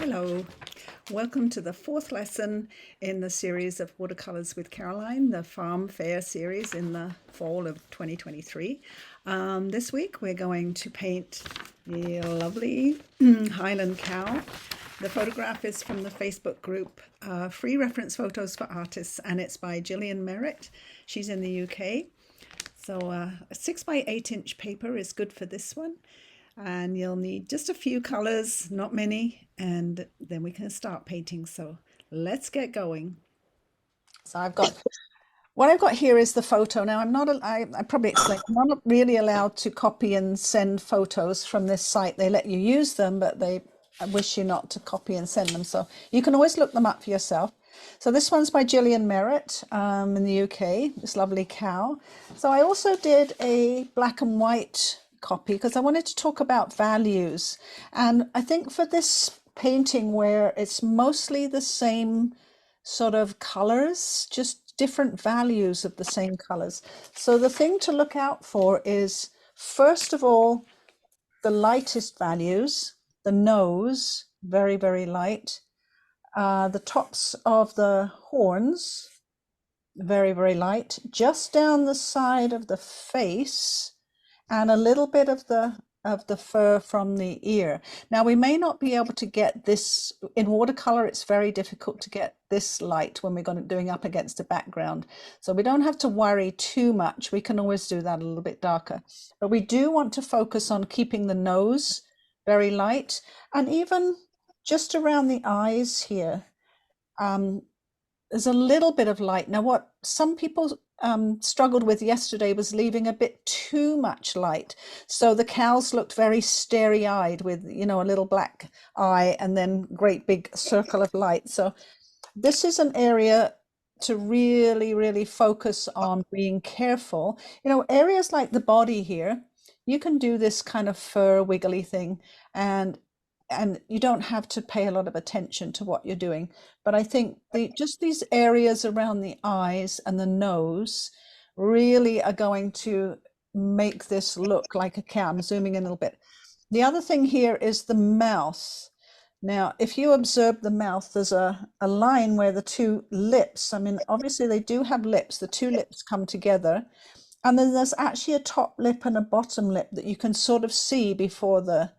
Hello, welcome to the fourth lesson in the series of Watercolours with Caroline, the Farm Fair series in the fall of 2023. This week we're going to paint the lovely Highland Cow. The photograph is from the Facebook group Free Reference Photos for Artists, and it's by Gillian Merritt. She's in the UK. So a 6 by 8 inch paper is good for this one. And you'll need just a few colors, not many, and then we can start painting. So let's get going. So what I've got here is the photo. Now I probably explained, I'm not really allowed to copy and send photos from this site. They let you use them, but I wish you not to copy and send them. So you can always look them up for yourself. So this one's by Gillian Merritt in the UK, this lovely cow. So I also did a black and white copy because I wanted to talk about values, and I think for this painting where it's mostly the same sort of colors, just different values of the same colors. So the thing to look out for is, first of all, the lightest values, the nose, very, very light, the tops of the horns, very, very light, just down the side of the face, and a little bit of the fur from the ear. Now we may not be able to get this in watercolor. It's very difficult to get this light when we're doing up against a background. So we don't have to worry too much. We can always do that a little bit darker. But we do want to focus on keeping the nose very light, and even just around the eyes here. There's a little bit of light. Now what some people struggled with yesterday was leaving a bit too much light. So the cows looked very starry-eyed with, you know, a little black eye and then great big circle of light. So this is an area to really, really focus on being careful. You know, areas like the body here, you can do this kind of fur wiggly thing, and you don't have to pay a lot of attention to what you're doing. But I think just these areas around the eyes and the nose really are going to make this look like a cow. I'm zooming in a little bit. The other thing here is the mouth. Now, if you observe the mouth, there's a line where the two lips, I mean, obviously they do have lips, the two lips come together. And then there's actually a top lip and a bottom lip that you can sort of see before the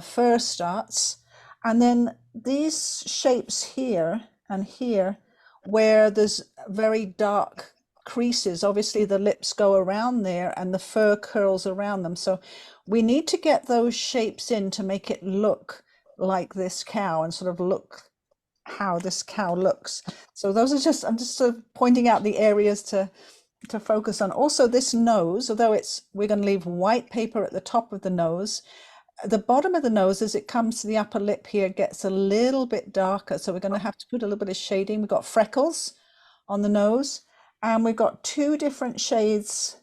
fur starts. And then these shapes here and here, where there's very dark creases, obviously the lips go around there and the fur curls around them. So we need to get those shapes in to make it look like this cow and sort of look how this cow looks. So those are I'm just sort of pointing out the areas to focus on. Also this nose, although we're going to leave white paper at the top of the nose, the bottom of the nose, as it comes to the upper lip here, gets a little bit darker. So we're going to have to put a little bit of shading. We've got freckles on the nose, and we've got two different shades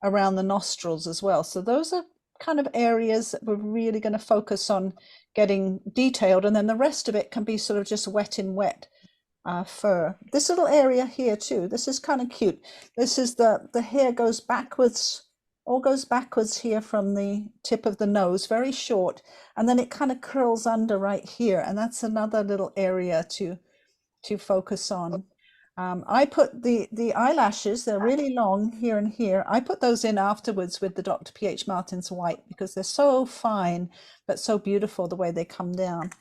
around the nostrils as well. So those are kind of areas that we're really going to focus on getting detailed. And then the rest of it can be sort of just wet in wet fur. This little area here too, this is kind of cute. This is the hair goes backwards, all goes backwards here from the tip of the nose, very short, and then it kind of curls under right here, and that's another little area to focus on. I put the eyelashes, they're really long here and here. I put those in afterwards with the Dr. P.H. Martin's white because they're so fine but so beautiful the way they come down.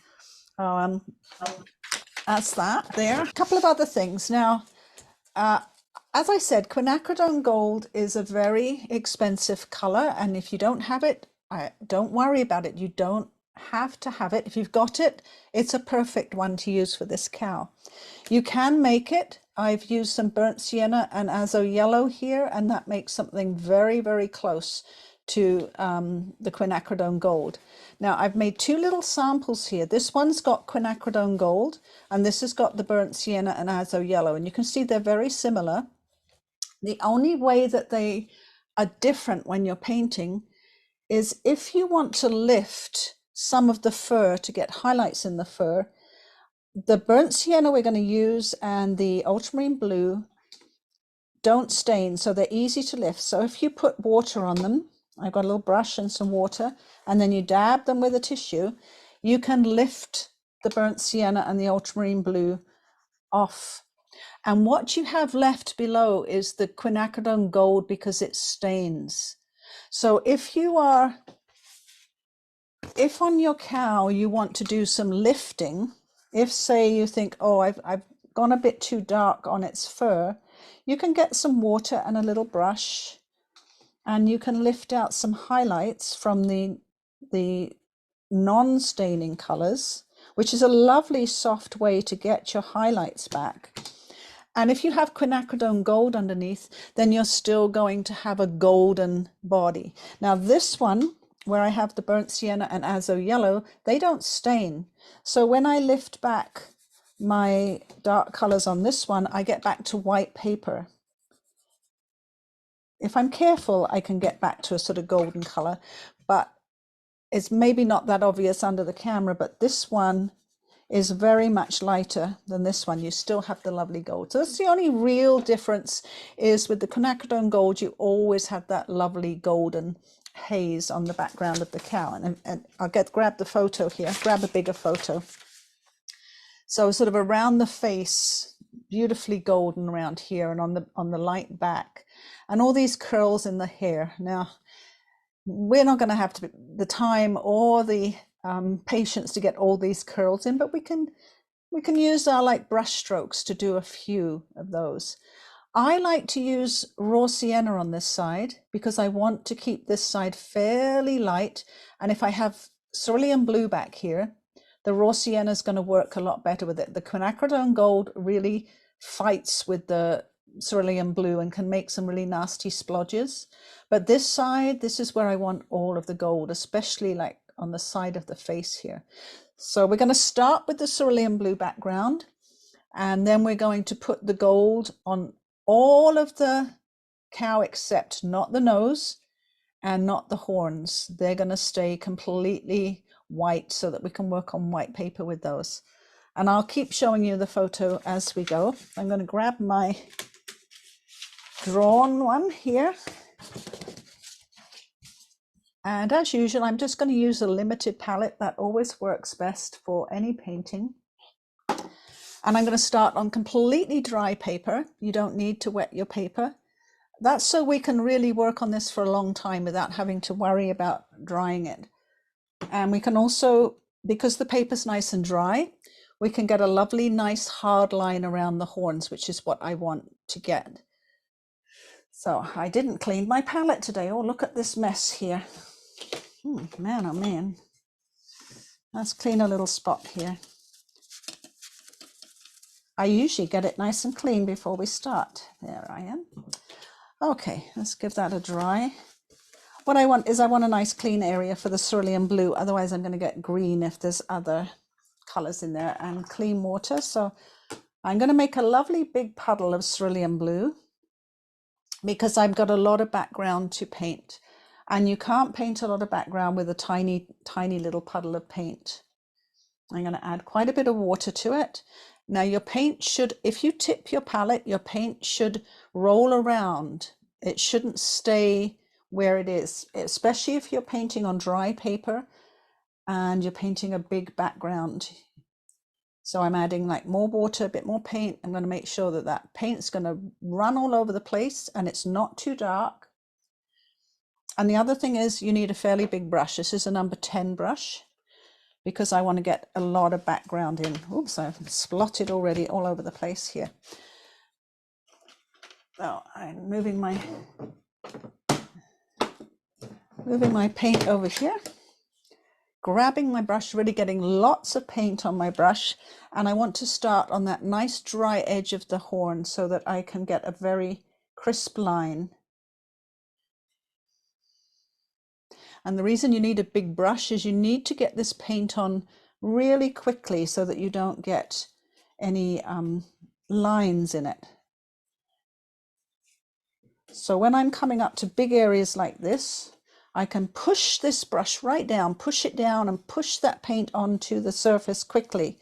That's that there. A couple of other things now. As I said, Quinacridone Gold is a very expensive color, and if you don't have it, don't worry about it. You don't have to have it. If you've got it, it's a perfect one to use for this cow. You can make it. I've used some burnt sienna and azo yellow here, and that makes something very, very close to the Quinacridone Gold. Now I've made two little samples here. This one's got Quinacridone Gold, and this has got the burnt sienna and azo yellow, and you can see they're very similar. The only way that they are different when you're painting is if you want to lift some of the fur to get highlights in the fur, the burnt sienna we're going to use and the ultramarine blue don't stain, so they're easy to lift. So if you put water on them, I've got a little brush and some water, and then you dab them with a tissue, you can lift the burnt sienna and the ultramarine blue off. And what you have left below is the quinacridone gold because it stains. So if on your cow you want to do some lifting, if say you think, oh, I've gone a bit too dark on its fur, you can get some water and a little brush, and you can lift out some highlights from the non-staining colors, which is a lovely soft way to get your highlights back. And if you have quinacridone gold underneath, then you're still going to have a golden body. Now this one, where I have the burnt sienna and azo yellow, they don't stain. So when I lift back my dark colors on this one, I get back to white paper. If I'm careful, I can get back to a sort of golden color, but it's maybe not that obvious under the camera, but this one is very much lighter than this one. You still have the lovely gold. So that's the only real difference, is with the quinacridone gold, you always have that lovely golden haze on the background of the cow. And I'll grab the photo here, grab a bigger photo. So sort of around the face, beautifully golden around here, and on the light back, and all these curls in the hair. Now, we're not going to have the time or the patience to get all these curls in, but we can use our like brush strokes to do a few of those. I like to use raw sienna on this side because I want to keep this side fairly light, and if I have cerulean blue back here, the raw sienna is going to work a lot better with it. The quinacridone gold really fights with the cerulean blue and can make some really nasty splodges, but this side, this is where I want all of the gold, especially like on the side of the face here. So we're going to start with the cerulean blue background, and then we're going to put the gold on all of the cow except not the nose and not the horns. They're going to stay completely white so that we can work on white paper with those. And I'll keep showing you the photo as we go. I'm going to grab my drawn one here. And as usual, I'm just going to use a limited palette. That always works best for any painting. And I'm going to start on completely dry paper. You don't need to wet your paper. That's so we can really work on this for a long time without having to worry about drying it. And we can also, because the paper's nice and dry, we can get a lovely, nice hard line around the horns, which is what I want to get. So I didn't clean my palette today. Oh, look at this mess here. Man, oh man. Let's clean a little spot here. I usually get it nice and clean before we start. There I am. Okay, let's give that a dry. What I want is I want a nice clean area for the cerulean blue. Otherwise I'm going to get green if there's other colors in there, and clean water. So I'm going to make a lovely big puddle of cerulean blue because I've got a lot of background to paint. And you can't paint a lot of background with a tiny, tiny little puddle of paint. I'm going to add quite a bit of water to it. Now your paint should, if you tip your palette, your paint should roll around. It shouldn't stay where it is, especially if you're painting on dry paper and you're painting a big background. So I'm adding like more water, a bit more paint. I'm going to make sure that that paint's going to run all over the place and it's not too dark. And the other thing is you need a fairly big brush. This is a number 10 brush because I want to get a lot of background in. Oops, I've splotted already all over the place here. Now I'm moving my paint over here, grabbing my brush, really getting lots of paint on my brush. And I want to start on that nice dry edge of the horn so that I can get a very crisp line. And the reason you need a big brush is you need to get this paint on really quickly so that you don't get any lines in it. So when I'm coming up to big areas like this, I can push this brush right down, push it down and push that paint onto the surface quickly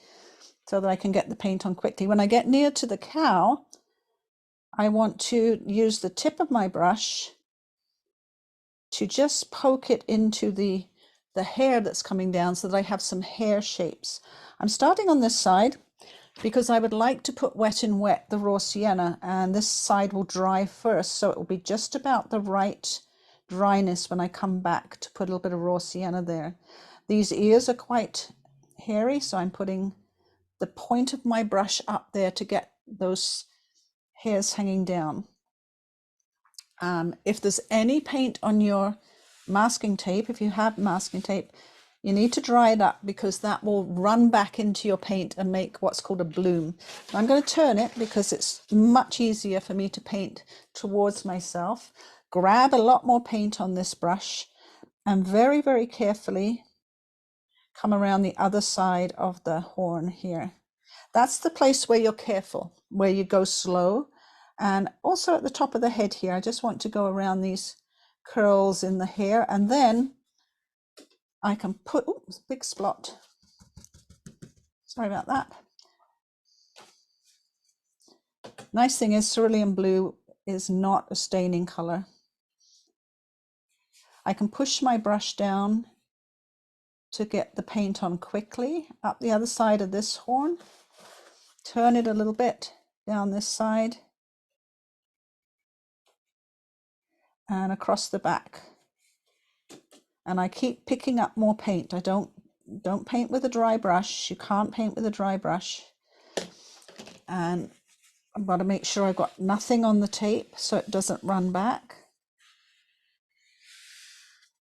so that I can get the paint on quickly. When I get near to the cow, I want to use the tip of my brush to just poke it into the the hair that's coming down so that I have some hair shapes. I'm starting on this side because I would like to put wet in wet the raw sienna, and this side will dry first, so it will be just about the right dryness when I come back to put a little bit of raw sienna there. These ears are quite hairy, so I'm putting the point of my brush up there to get those hairs hanging down. If there's any paint on your masking tape, if you have masking tape, you need to dry it up because that will run back into your paint and make what's called a bloom. I'm going to turn it because it's much easier for me to paint towards myself. Grab a lot more paint on this brush and very, very carefully come around the other side of the horn here. That's the place where you're careful, where you go slow. And also at the top of the head here, I just want to go around these curls in the hair, and then I can put, oops, big splot. Sorry about that. Nice thing is cerulean blue is not a staining color. I can push my brush down to get the paint on quickly up the other side of this horn. Turn it a little bit down this side and across the back. And I keep picking up more paint. I don't paint with a dry brush. You can't paint with a dry brush. And I've got to make sure I've got nothing on the tape so it doesn't run back.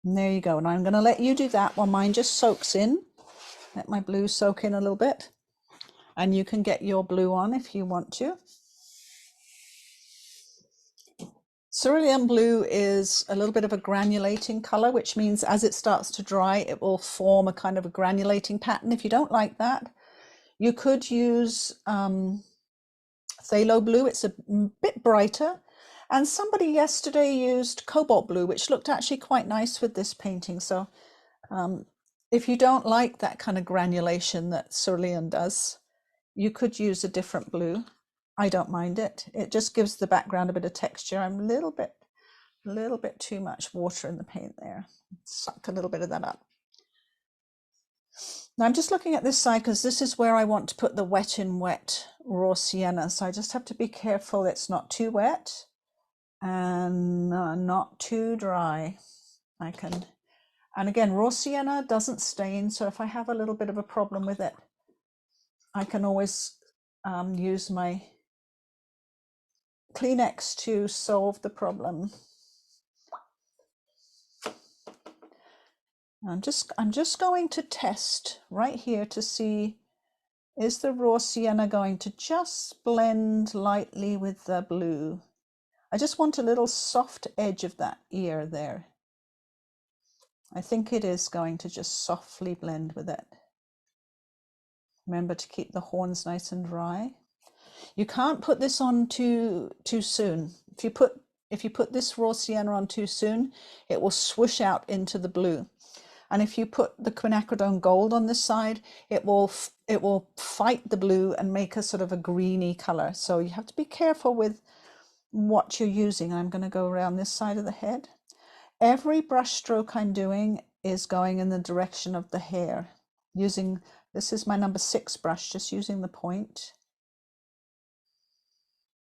And there you go. And I'm going to let you do that while mine just soaks in. Let my blue soak in a little bit. And you can get your blue on if you want to. Cerulean blue is a little bit of a granulating color, which means as it starts to dry, it will form a kind of a granulating pattern. If you don't like that, you could use phthalo blue. It's a bit brighter. And somebody yesterday used cobalt blue, which looked actually quite nice with this painting. So if you don't like that kind of granulation that cerulean does, you could use a different blue. I don't mind it. It just gives the background a bit of texture. I'm a little bit too much water in the paint there. Sucked a little bit of that up. Now I'm just looking at this side because this is where I want to put the wet in wet raw sienna. So I just have to be careful it's not too wet and not too dry. And again, raw sienna doesn't stain. So if I have a little bit of a problem with it, I can always use my Kleenex to solve the problem. I'm just going to test right here to see, is the raw sienna going to just blend lightly with the blue? I just want a little soft edge of that ear there. I think it is going to just softly blend with it. Remember to keep the horns nice and dry. You can't put this on too soon. If you put this raw sienna on too soon, it will swoosh out into the blue. And if you put the Quinacridone Gold on this side, it will fight the blue and make a sort of a greeny color. So you have to be careful with what you're using. I'm going to go around this side of the head. Every brush stroke I'm doing is going in the direction of the hair. This is my number 6 brush, just using the point.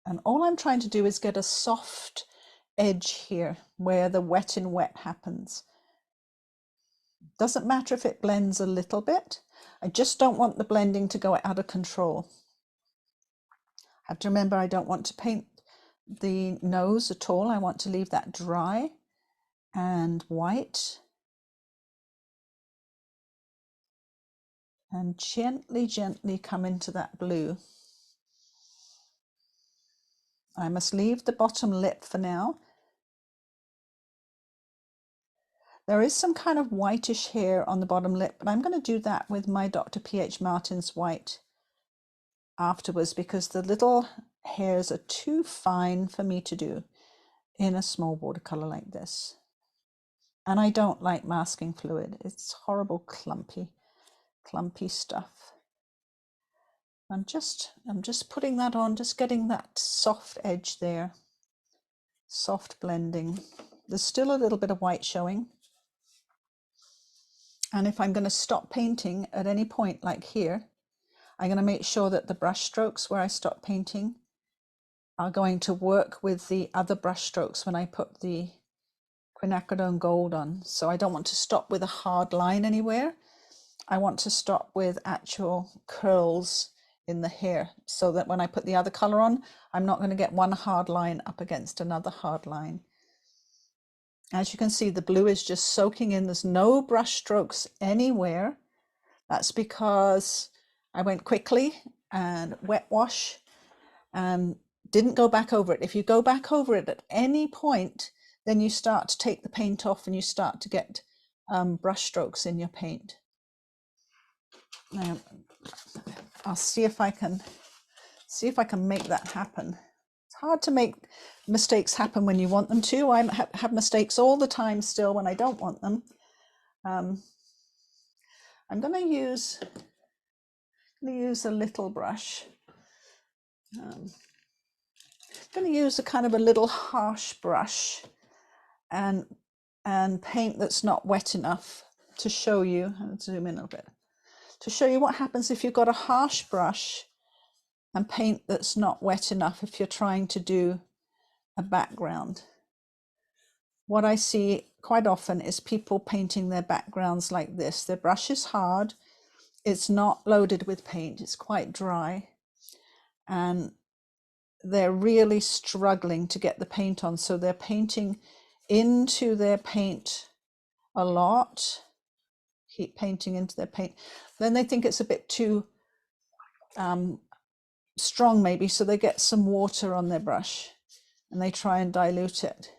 And all I'm trying to do is get a soft edge here where the wet in wet happens. Doesn't matter if it blends a little bit. I just don't want the blending to go out of control. I have to remember I don't want to paint the nose at all. I want to leave that dry and white. And gently, gently come into that blue. I must leave the bottom lip for now. There is some kind of whitish hair on the bottom lip, but I'm going to do that with my Dr. P.H. Martin's white afterwards because the little hairs are too fine for me to do in a small watercolor like this. And I don't like masking fluid. It's horrible, clumpy stuff. I'm just putting that on, just getting that soft edge there. Soft blending. There's still a little bit of white showing. And if I'm going to stop painting at any point, like here, I'm going to make sure that the brush strokes where I stop painting are going to work with the other brush strokes when I put the Quinacridone Gold on. So I don't want to stop with a hard line anywhere. I want to stop with actual curls in the hair, so that when I put the other color on, I'm not going to get one hard line up against another hard line. As you can see, the blue is just soaking in. There's no brush strokes anywhere. That's because I went quickly and wet wash and didn't go back over it. If you go back over it at any point, then you start to take the paint off and you start to get brush strokes in your paint. Now, I'll see if I can make that happen. It's hard to make mistakes happen when you want them to. I have mistakes all the time still when I don't want them. I'm going to use a little brush. I'm going to use a kind of a little harsh brush and paint that's not wet enough to show you. I'll zoom in a little bit to show you what happens if you've got a harsh brush and paint that's not wet enough if you're trying to do a background. What I see quite often is people painting their backgrounds like this. Their brush is hard, it's not loaded with paint, it's quite dry, and they're really struggling to get the paint on. So they're painting into their paint a lot, keep painting into their paint. Then they think it's a bit too strong maybe, so they get some water on their brush and they try and dilute it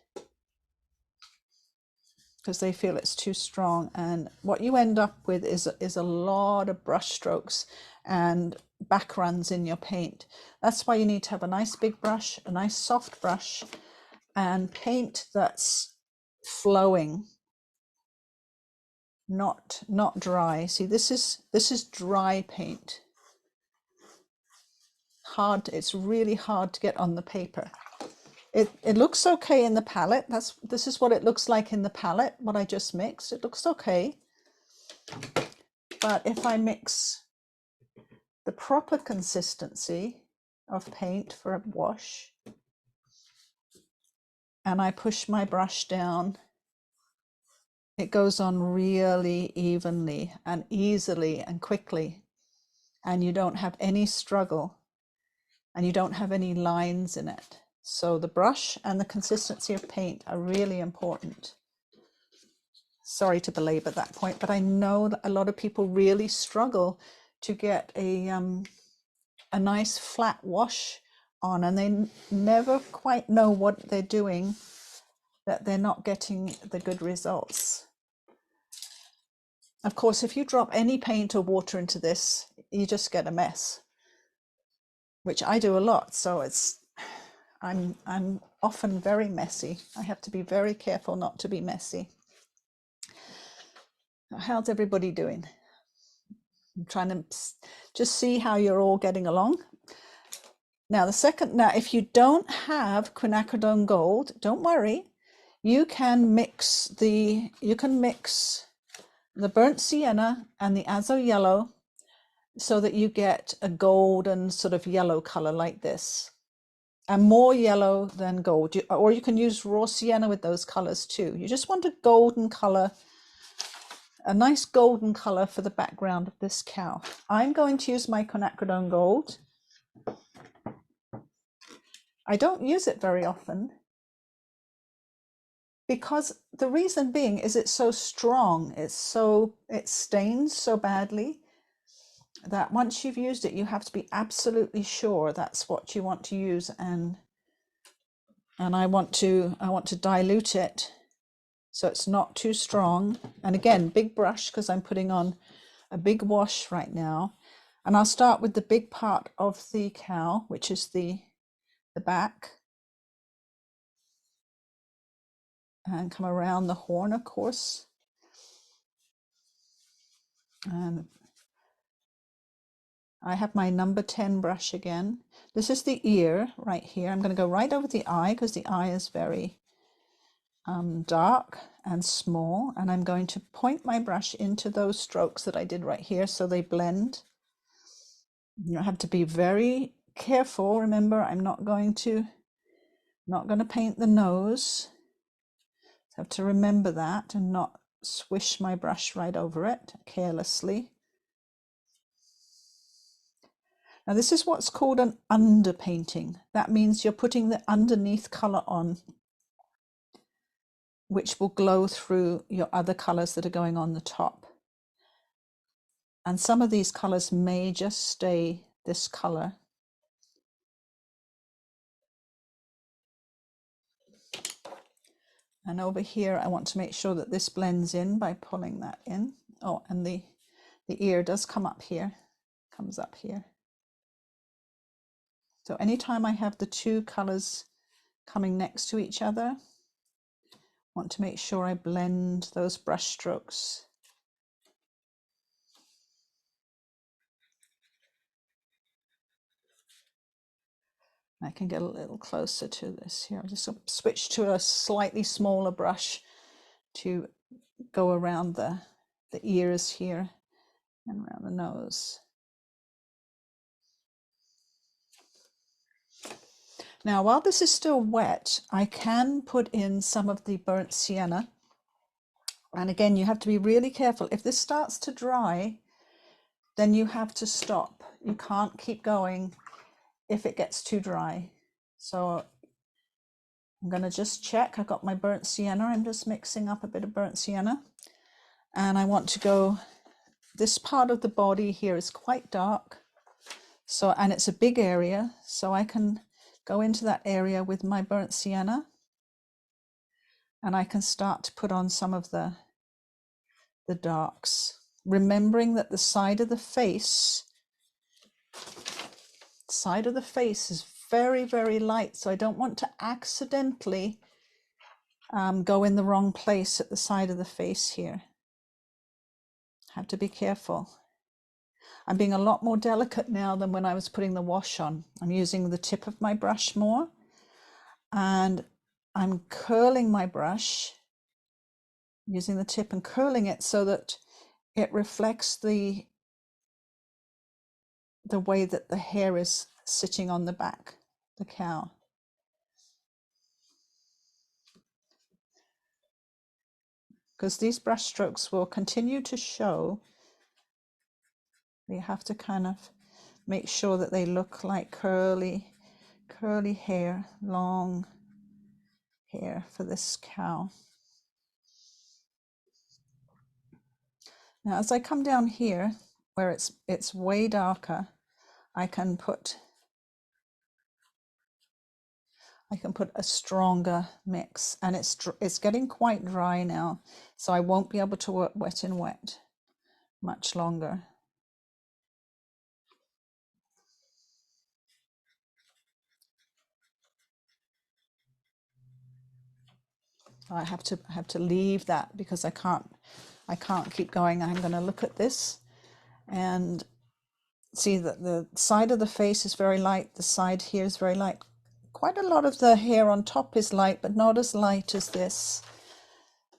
because they feel it's too strong. And what you end up with is a lot of brush strokes and back runs in your paint. That's why you need to have a nice big brush, a nice soft brush, and paint that's flowing, not dry. See, this is dry paint. Hard, it's really hard to get on the paper. It looks okay in the palette. This is what it looks like in the palette, what I just mixed. It looks okay. But if I mix the proper consistency of paint for a wash and I push my brush down, it goes on really evenly and easily and quickly, and you don't have any struggle and you don't have any lines in it. So the brush and the consistency of paint are really important. Sorry to belabor that point, but I know that a lot of people really struggle to get a nice flat wash on, and they never quite know what they're doing, that they're not getting the good results. Of course, if you drop any paint or water into this, you just get a mess, which I do a lot. So I'm often very messy. I have to be very careful not to be messy. How's everybody doing? I'm trying to just see how you're all getting along. Now if you don't have Quinacridone Gold, don't worry. You can mix the burnt sienna and the azo yellow so that you get a golden sort of yellow color like this, and more yellow than gold. Or you can use raw sienna with those colors too. You just want a golden color, a nice golden color for the background of this cow. I'm going to use my Quinacridone Gold. I don't use it very often because the reason being is it's so strong. It stains so badly that once you've used it, you have to be absolutely sure that's what you want to use. And I want to dilute it so it's not too strong. And again, big brush, because I'm putting on a big wash right now. And I'll start with the big part of the cow, which is the back, and come around the horn, of course. And I have my number 10 brush again. This is the ear right here. I'm going to go right over the eye because the eye is very dark, and small, and I'm going to point my brush into those strokes that I did right here so they blend. You have to be very careful. Remember, I'm not going to paint the nose. I have to remember that and not swish my brush right over it carelessly. Now this is what's called an underpainting. That means you're putting the underneath color on, which will glow through your other colors that are going on the top. And some of these colors may just stay this color. And over here, I want to make sure that this blends in by pulling that in. Oh, and the ear does come up here, comes up here. So anytime I have the two colors coming next to each other, I want to make sure I blend those brush strokes. I can get a little closer to this here. I'll just switch to a slightly smaller brush to go around the ears here and around the nose. Now, while this is still wet, I can put in some of the burnt sienna. And again, you have to be really careful. If this starts to dry, then you have to stop. You can't keep going if it gets too dry. So I'm going to just check. I've got my burnt sienna. I'm just mixing up a bit of burnt sienna. And I want to go, this part of the body here is quite dark. So, and it's a big area. So I can go into that area with my burnt sienna. And I can start to put on some of the darks. Remembering that the side of the face is very, very light. So I don't want to accidentally go in the wrong place at the side of the face here. Have to be careful. I'm being a lot more delicate now than when I was putting the wash on. I'm using the tip of my brush more, and I'm curling my brush, using the tip and curling it so that it reflects the way that the hair is sitting on the back, the cow. Because these brush strokes will continue to show. You have to kind of make sure that they look like curly hair, long hair for this cow. Now, as I come down here, where it's way darker, I can put a stronger mix, and it's getting quite dry now, so I won't be able to work wet in wet much longer. I have to leave that because I can't keep going. I'm going to look at this and see that the side of the face is very light. The side here is very light. Quite a lot of the hair on top is light, but not as light as this.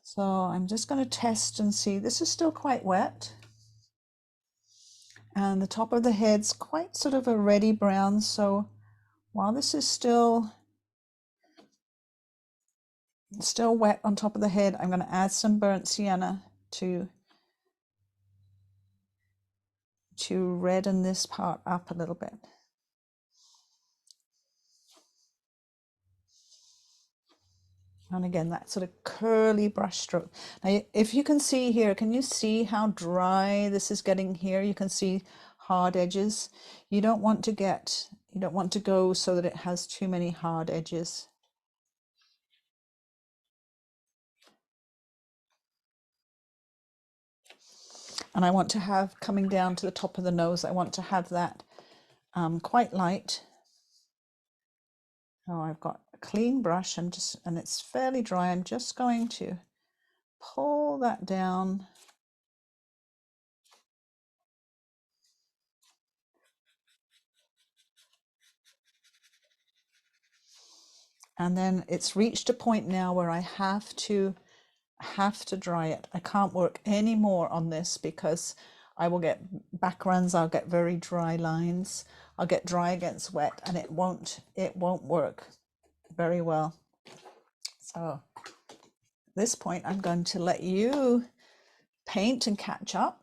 So I'm just going to test and see. This is still quite wet. And the top of the head's quite sort of a reddy brown. So while this is still wet on top of the head, I'm going to add some burnt sienna to redden this part up a little bit. And again, that sort of curly brush stroke. Now, if you can see here, can you see how dry this is getting here? You can see hard edges. You don't want to go so that it has too many hard edges. And I want to have, coming down to the top of the nose, I want to have that quite light. Oh, I've got a clean brush and it's fairly dry. I'm just going to pull that down. And then it's reached a point now where I have to have to dry it. I can't work any more on this because I will get backgrounds, I'll get very dry lines, I'll get dry against wet, and it won't work very well. So at this point I'm going to let you paint and catch up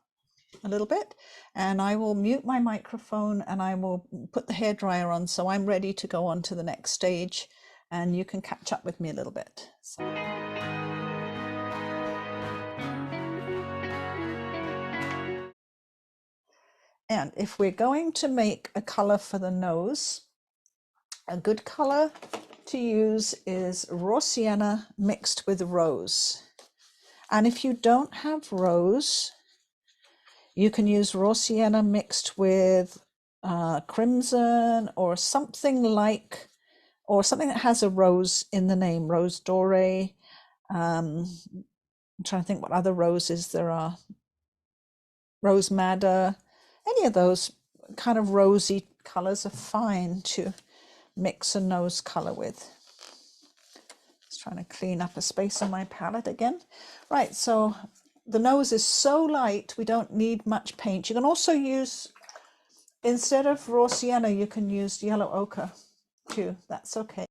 a little bit, and I will mute my microphone and I will put the hairdryer on so I'm ready to go on to the next stage, and you can catch up with me a little bit. So. And if we're going to make a color for the nose, a good color to use is raw sienna mixed with rose. And if you don't have rose, you can use raw sienna mixed with crimson or something like, or something that has a rose in the name, rose doré. I'm trying to think what other roses there are. Rose madder, any of those kind of rosy colors are fine to mix a nose color with. Just trying to clean up a space on my palette again. Right, so the nose is so light, we don't need much paint. You can also use, instead of raw sienna, you can use yellow ochre too. That's okay.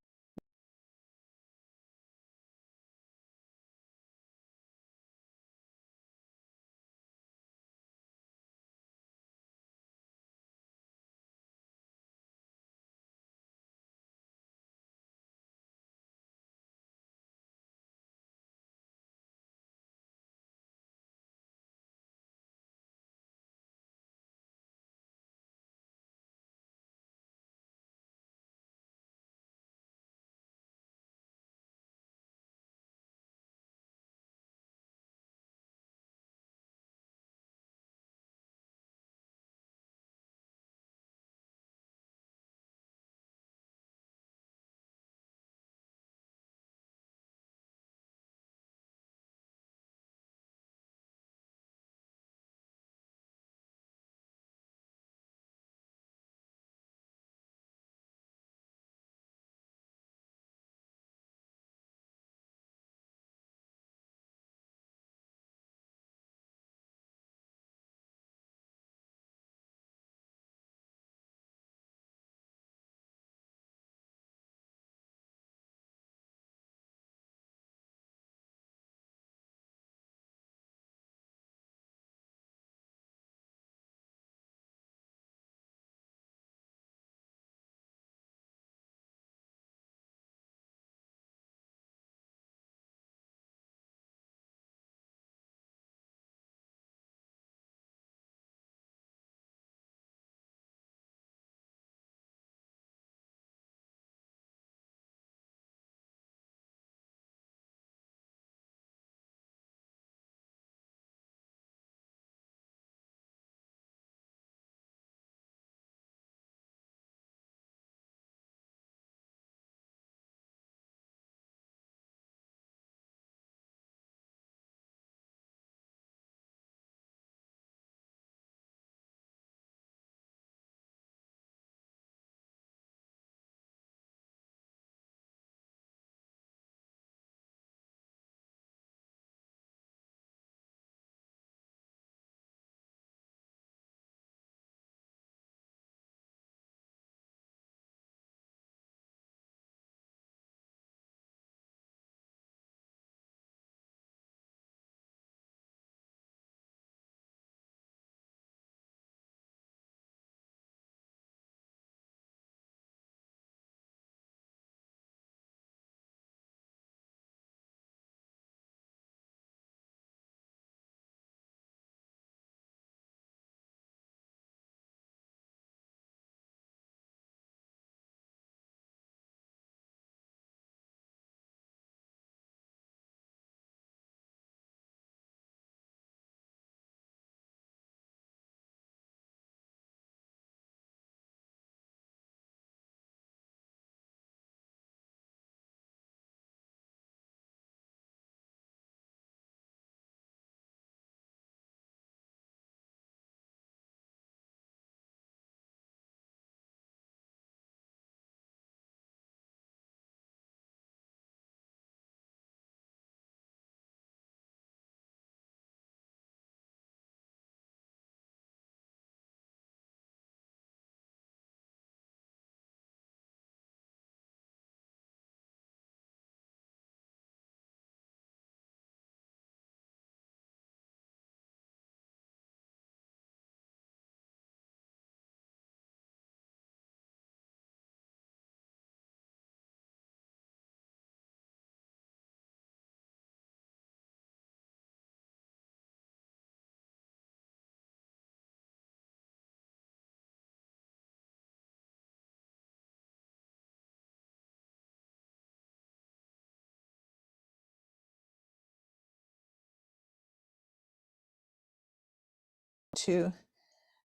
to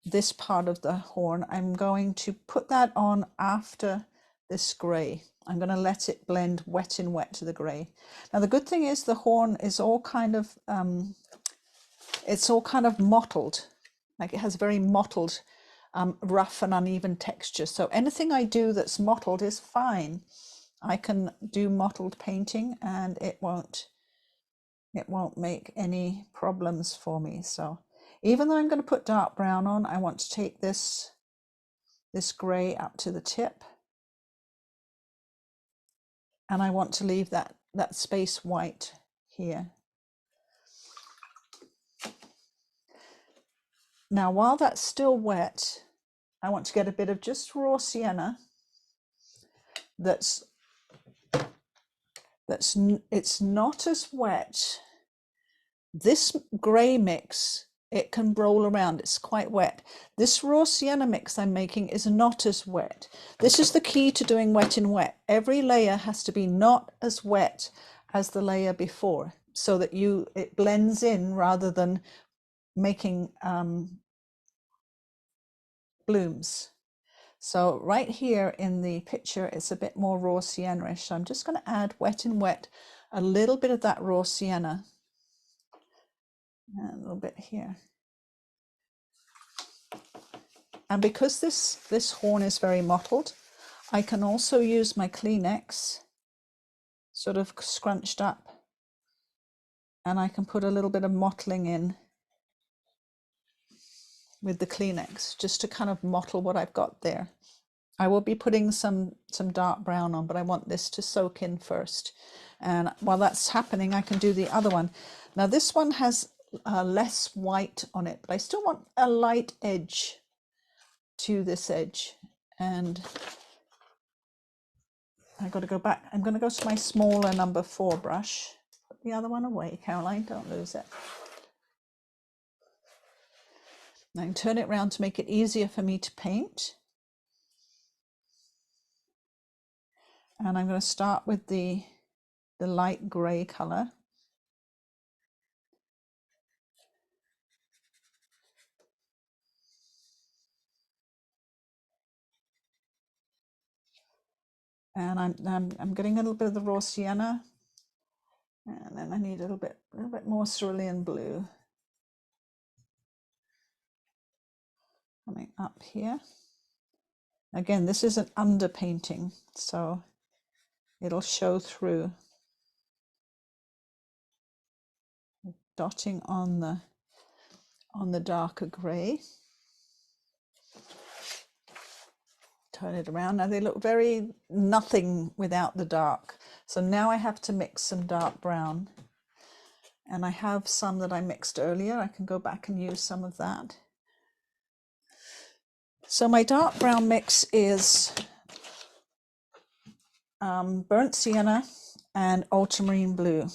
this part of the horn, I'm going to put that on after this grey. I'm going to let it blend wet in wet to the grey. Now the good thing is the horn is all kind of it's all kind of mottled, like it has very mottled, rough and uneven texture. So anything I do that's mottled is fine. I can do mottled painting and it won't make any problems for me. So even though I'm going to put dark brown on, I want to take this grey up to the tip, and I want to leave that space white here. Now while that's still wet, I want to get a bit of just raw sienna it's not as wet. This grey mix, it can roll around, it's quite wet. This raw sienna mix I'm making is not as wet. This is the key to doing wet in wet. Every layer has to be not as wet as the layer before, so that it blends in rather than making blooms. So right here in the picture, it's a bit more raw sienna-ish. So I'm just going to add wet in wet, a little bit of that raw sienna, and a little bit here. And because this horn is very mottled, I can also use my Kleenex, sort of scrunched up, and I can put a little bit of mottling in with the Kleenex, just to kind of mottle what I've got there. I will be putting some dark brown on, but I want this to soak in first. And while that's happening, I can do the other one. Now this one has less white on it, but I still want a light edge to this edge. And I've got to go back. I'm going to go to my smaller number 4 brush. Put the other one away, Caroline, don't lose it. I can turn it around to make it easier for me to paint. And I'm going to start with the light grey colour. And I'm getting a little bit of the raw sienna, and then I need a little bit more cerulean blue coming up here. Again, this is an underpainting, so it'll show through. Dotting on the darker grey. Turn it around. Now they look very nothing without the dark. So now I have to mix some dark brown. And I have some that I mixed earlier. I can go back and use some of that. So my dark brown mix is burnt sienna and ultramarine blue.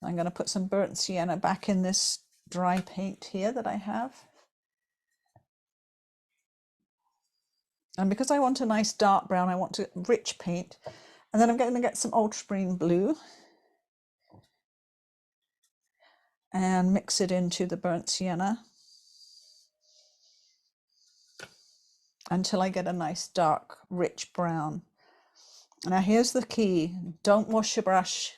I'm going to put some burnt sienna back in this dry paint here that I have. And because I want a nice dark brown, I want a rich paint. And then I'm going to get some ultramarine blue and mix it into the burnt sienna until I get a nice dark, rich brown. Now here's the key. Don't wash your brush.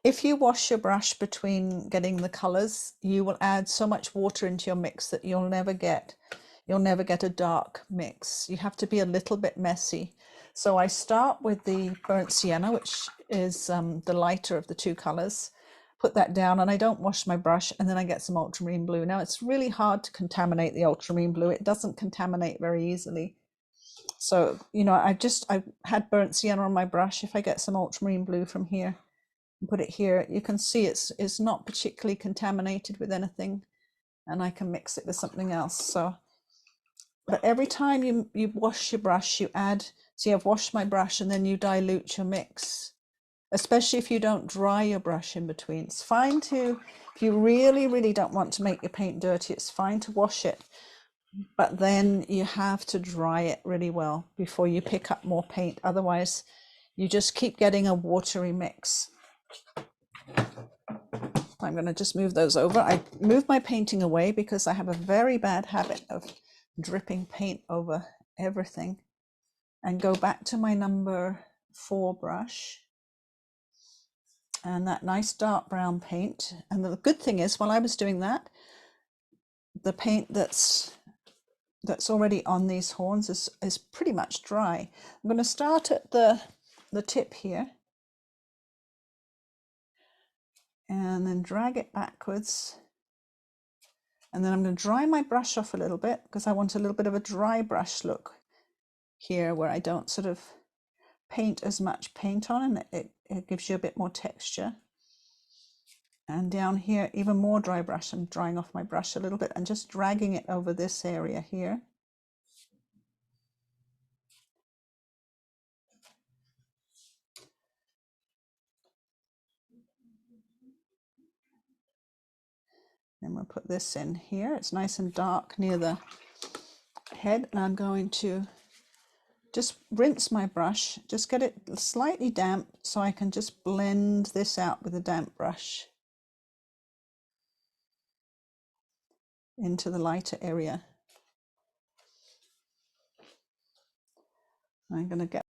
If you wash your brush between getting the colors, you will add so much water into your mix that you'll never get a dark mix. You have to be a little bit messy. So I start with the burnt sienna, which is the lighter of the 2 colors. Put that down, and I don't wash my brush, and then I get some ultramarine blue. Now it's really hard to contaminate the ultramarine blue. It doesn't contaminate very easily. So, you know, I had burnt sienna on my brush. If I get some ultramarine blue from here and put it here, you can see it's not particularly contaminated with anything, and I can mix it with something else. So, but every time you wash your brush, you add, see, I've washed my brush, and then you dilute your mix, especially if you don't dry your brush in between. It's fine to, if you really, really don't want to make your paint dirty, it's fine to wash it, but then you have to dry it really well before you pick up more paint. Otherwise, you just keep getting a watery mix. I'm going to just move those over. I moved my painting away because I have a very bad habit of dripping paint over everything. And go back to my number 4 brush and that nice dark brown paint. And the good thing is, while I was doing that, the paint that's already on these horns is pretty much dry. I'm going to start at the tip here and then drag it backwards. And then I'm going to dry my brush off a little bit because I want a little bit of a dry brush look here where I don't sort of paint as much paint on, and it gives you a bit more texture. And down here, even more dry brush. I'm drying off my brush a little bit and just dragging it over this area here. Then we'll put this in here. It's nice and dark near the head, and I'm going to just rinse my brush, just get it slightly damp so I can just blend this out with a damp brush into the lighter area. I'm going to get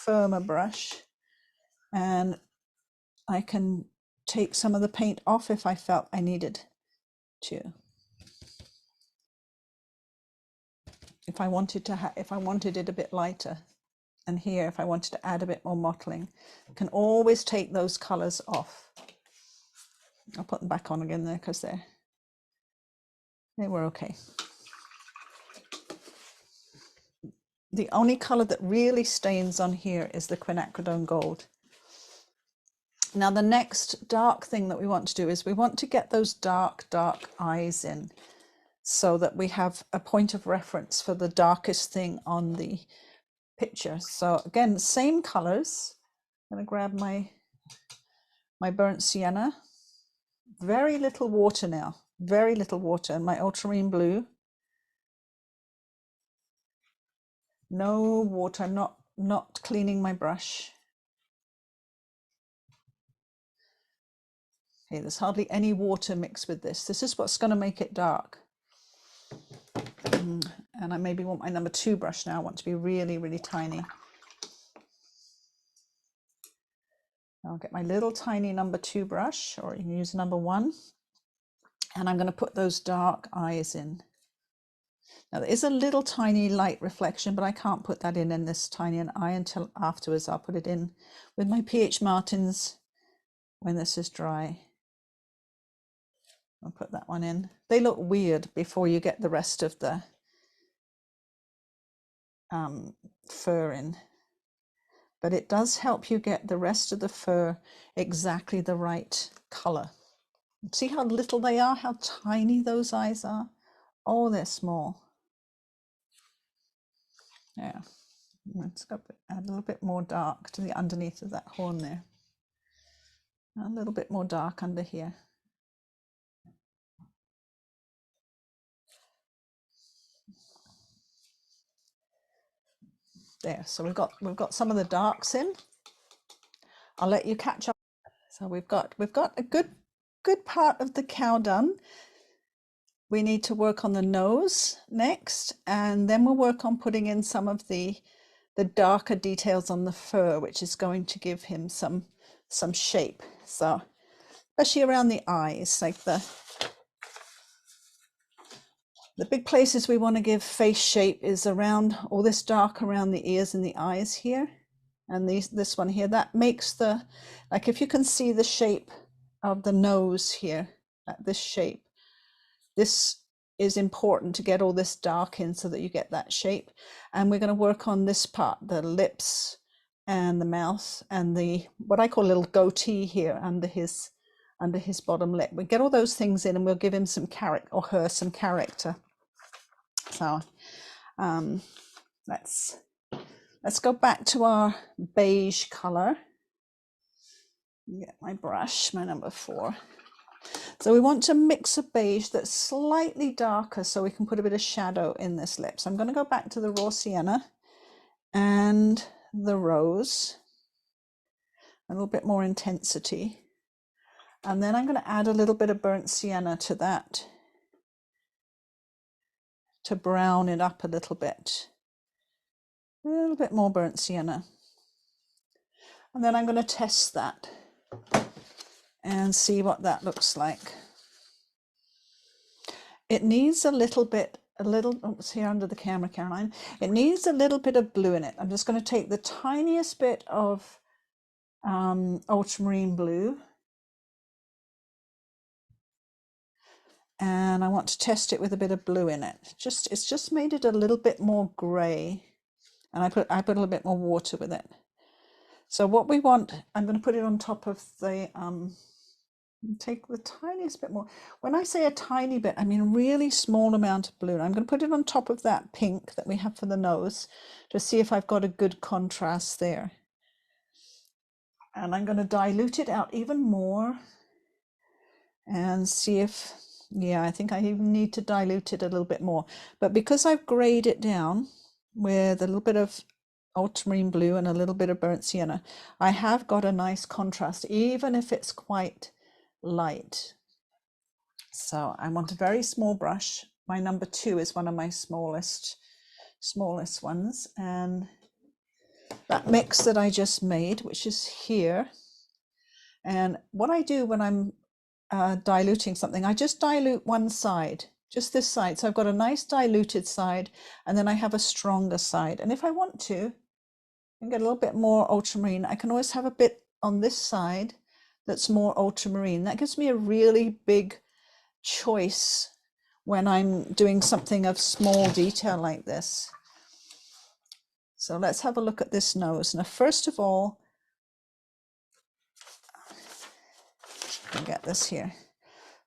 firmer brush, and I can take some of the paint off if I felt I needed to. If I wanted it a bit lighter, and here if I wanted to add a bit more mottling, I can always take those colors off. I'll put them back on again there because they were okay. The only color that really stains on here is the Quinacridone Gold. Now the next dark thing that we want to do is we want to get those dark eyes in, so that we have a point of reference for the darkest thing on the picture. So again, same colors. I'm going to grab my burnt sienna. Very little water now, very little water, and my ultramarine blue. No water, I'm not cleaning my brush. Okay, there's hardly any water mixed with this. This is what's going to make it dark. And I maybe want my number 2 brush now. I want to be really, really tiny. I'll get my little tiny number 2 brush, or you can use number 1. And I'm going to put those dark eyes in. Now there is a little tiny light reflection, but I can't put that in this tiny an eye until afterwards. I'll put it in with my PH Martins when this is dry. I'll put that one in. They look weird before you get the rest of the fur in, but it does help you get the rest of the fur exactly the right color. See how little they are, how tiny those eyes are? Oh, they're small. Yeah, let's go add a little bit more dark to the underneath of that horn there. A little bit more dark under here. There, so we've got some of the darks in. I'll let you catch up. So we've got a good part of the cow done. We need to work on the nose next, and then we'll work on putting in some of the darker details on the fur, which is going to give him some shape. So especially around the eyes, like the big places we want to give face shape is around all this dark around the ears and the eyes here, and this one here. That makes the, like, if you can see the shape of the nose here, this shape, this is important to get all this dark in so that you get that shape. And we're going to work on this part, the lips and the mouth and the, what I call a little goatee here under his bottom lip. We get all those things in and we'll give him some character, or her some character. So let's go back to our beige color. Get my brush, my number 4. So we want to mix a beige that's slightly darker so we can put a bit of shadow in this lip. So I'm going to go back to the raw sienna and the rose, a little bit more intensity. And then I'm going to add a little bit of burnt sienna to that to brown it up a little bit. A little bit more burnt sienna. And then I'm going to test that and see what that looks like. It needs a little, oh, it's here under the camera, Caroline. It needs a little bit of blue in it. I'm just going to take the tiniest bit of ultramarine blue, and I want to test it with a bit of blue in it. It's just made it a little bit more grey, and I put a little bit more water with it. So what we want, I'm going to put it on top of the take the tiniest bit more. When I say a tiny bit, I mean a really small amount of blue. I'm going to put it on top of that pink that we have for the nose to see if I've got a good contrast there. And I'm going to dilute it out even more and see if, yeah, I think I even need to dilute it a little bit more. But because I've grayed it down with a little bit of ultramarine blue and a little bit of burnt sienna, I have got a nice contrast, even if it's quite light. So I want a very small brush. My number 2 is one of my smallest ones, and that mix that I just made, which is here. And what I do when I'm diluting something, I just dilute one side, just this side. So I've got a nice diluted side, and then I have a stronger side. And if I want to, and get a little bit more ultramarine, I can always have a bit on this side that's more ultramarine. That gives me a really big choice when I'm doing something of small detail like this. So let's have a look at this nose. Now, first of all, I'll get this here.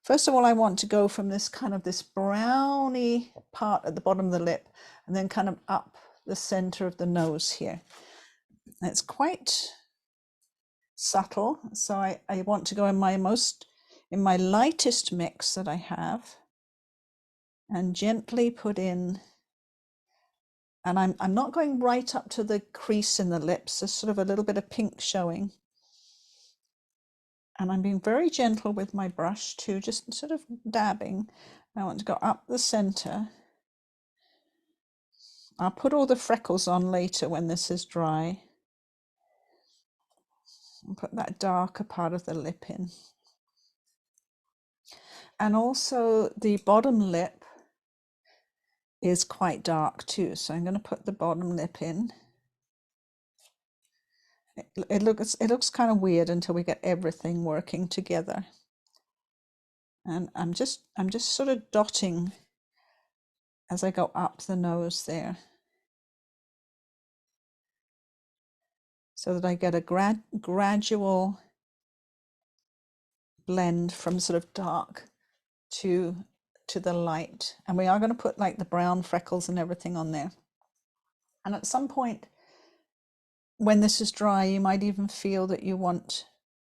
First of all, I want to go from this kind of this browny part at the bottom of the lip and then kind of up the center of the nose here. It's quite subtle, so I want to go in my lightest mix that I have and gently put in, and I'm not going right up to the crease in the lips. There's sort of a little bit of pink showing, and I'm being very gentle with my brush too, just sort of dabbing. I want to go up the center. I'll put all the freckles on later when this is dry, and put that darker part of the lip in. And also the bottom lip is quite dark too, so I'm going to put the bottom lip in. It looks kind of weird until we get everything working together. And I'm just sort of dotting as I go up the nose there, so that I get a gradual blend from sort of dark to the light. And we are going to put like the brown freckles and everything on there. And at some point when this is dry, you might even feel that you want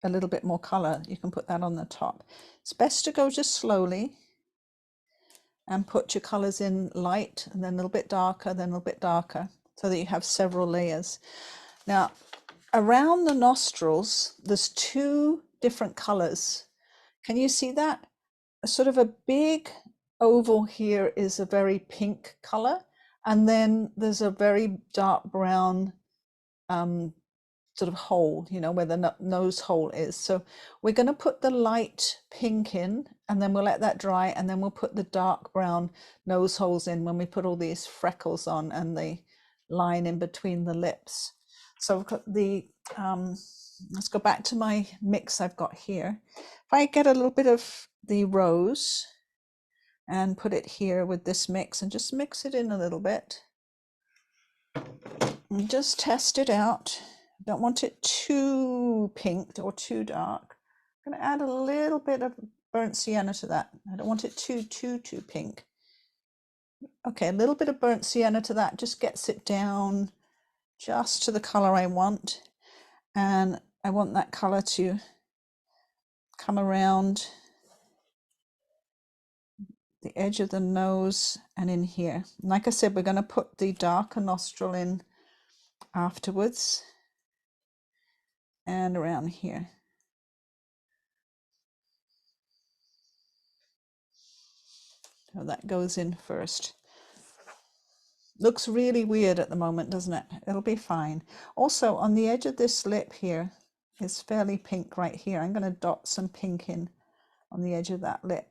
a little bit more color. You can put that on the top. It's best to go just slowly and put your colors in light and then a little bit darker, then a little bit darker, so that you have several layers. Now, around the nostrils, there's two different colors. Can you see that? Sort of a big oval here is a very pink color, and then there's a very dark brown sort of hole, you know, where the nose hole is. So we're going to put the light pink in, and then we'll let that dry, and then we'll put the dark brown nose holes in when we put all these freckles on and the line in between the lips. So I've got the let's go back to my mix I've got here. If I get a little bit of the rose and put it here with this mix and just mix it in a little bit and just test it out. Don't want it too pink or too dark. I'm going to add a little bit of burnt sienna to that. I don't want it too pink. Okay, a little bit of burnt sienna to that just gets it down just to the color I want. And I want that color to come around the edge of the nose and in here. And like I said, we're going to put the darker nostril in afterwards and around here. So that goes in first. Looks really weird at the moment, doesn't it? It'll be fine. Also, on the edge of this lip here is fairly pink right here. I'm going to dot some pink in on the edge of that lip,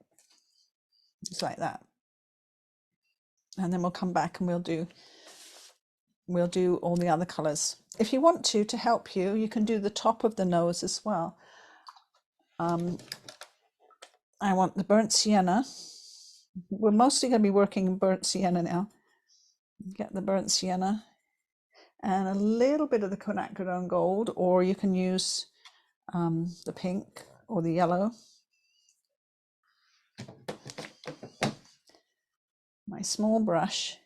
just like that. And then we'll come back and we'll do all the other colors. If you want to help you, you can do the top of the nose as well. I want the burnt sienna. We're mostly going to be working burnt sienna now. Get the burnt sienna and a little bit of the Quinacridone Gold, or you can use the pink or the yellow. My small brush,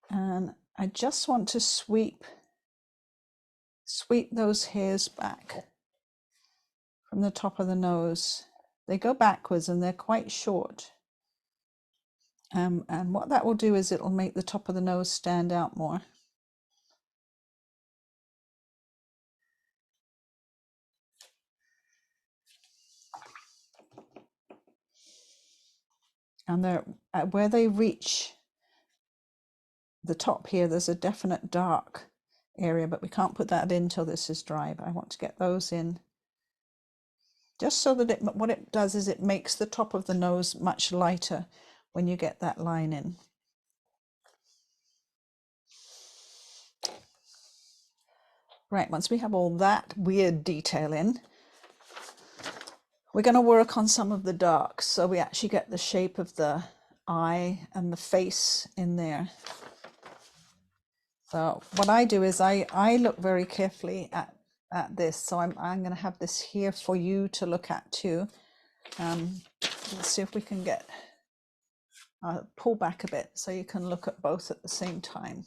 and I just want to sweep those hairs back from the top of the nose. They go backwards and they're quite short. And what that will do is it'll make the top of the nose stand out more. And they're where they reach the top here, there's a definite dark area, but we can't put that in till this is dry. But I want to get those in just so that what it does is it makes the top of the nose much lighter when you get that line in. Right, once we have all that weird detail in, we're going to work on some of the darks so we actually get the shape of the eye and the face in there. So what I do is I look very carefully at this. So I'm going to have this here for you to look at too. Let's see if we can get pull back a bit so you can look at both at the same time.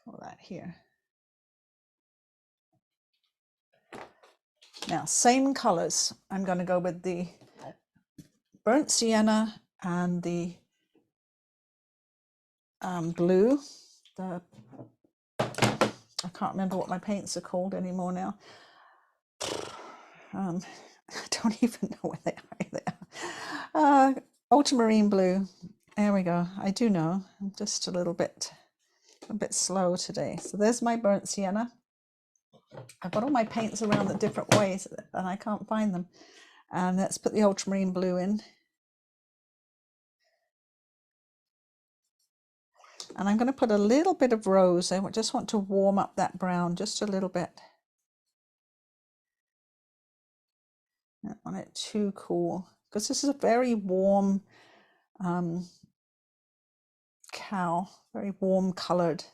All that here. Now, same colors. I'm going to go with the burnt sienna and the blue. I can't remember what my paints are called anymore now. I don't even know where they are. Ultramarine blue. There we go. I do know. I'm just a bit slow today. So there's my burnt sienna. I've got all my paints around the different ways and I can't find them. And let's put the ultramarine blue in. And I'm going to put a little bit of rose. I just want to warm up that brown just a little bit. I don't want it too cool because this is a very warm cow, very warm coloured.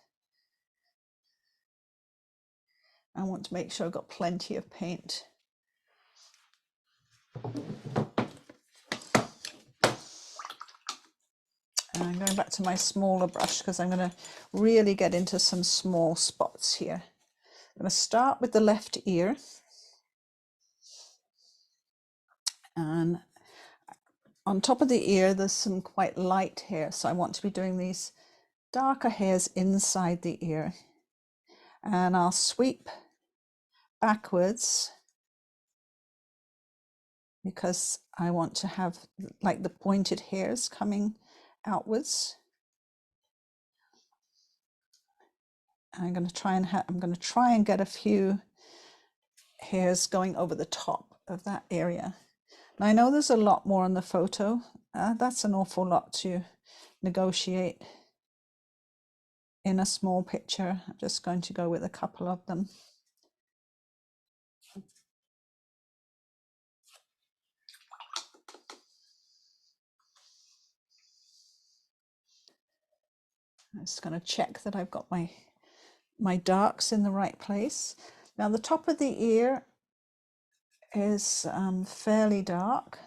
I want to make sure I've got plenty of paint. And I'm going back to my smaller brush because I'm going to really get into some small spots here. I'm going to start with the left ear. And on top of the ear, there's some quite light hair. So I want to be doing these darker hairs inside the ear. And I'll sweep backwards because I want to have like the pointed hairs coming outwards. I'm going to try and get a few hairs going over the top of that area. Now I know there's a lot more on the photo. That's an awful lot to negotiate in a small picture. I'm just going to go with a couple of them. I'm just going to check that I've got my darks in the right place. Now the top of the ear is fairly dark,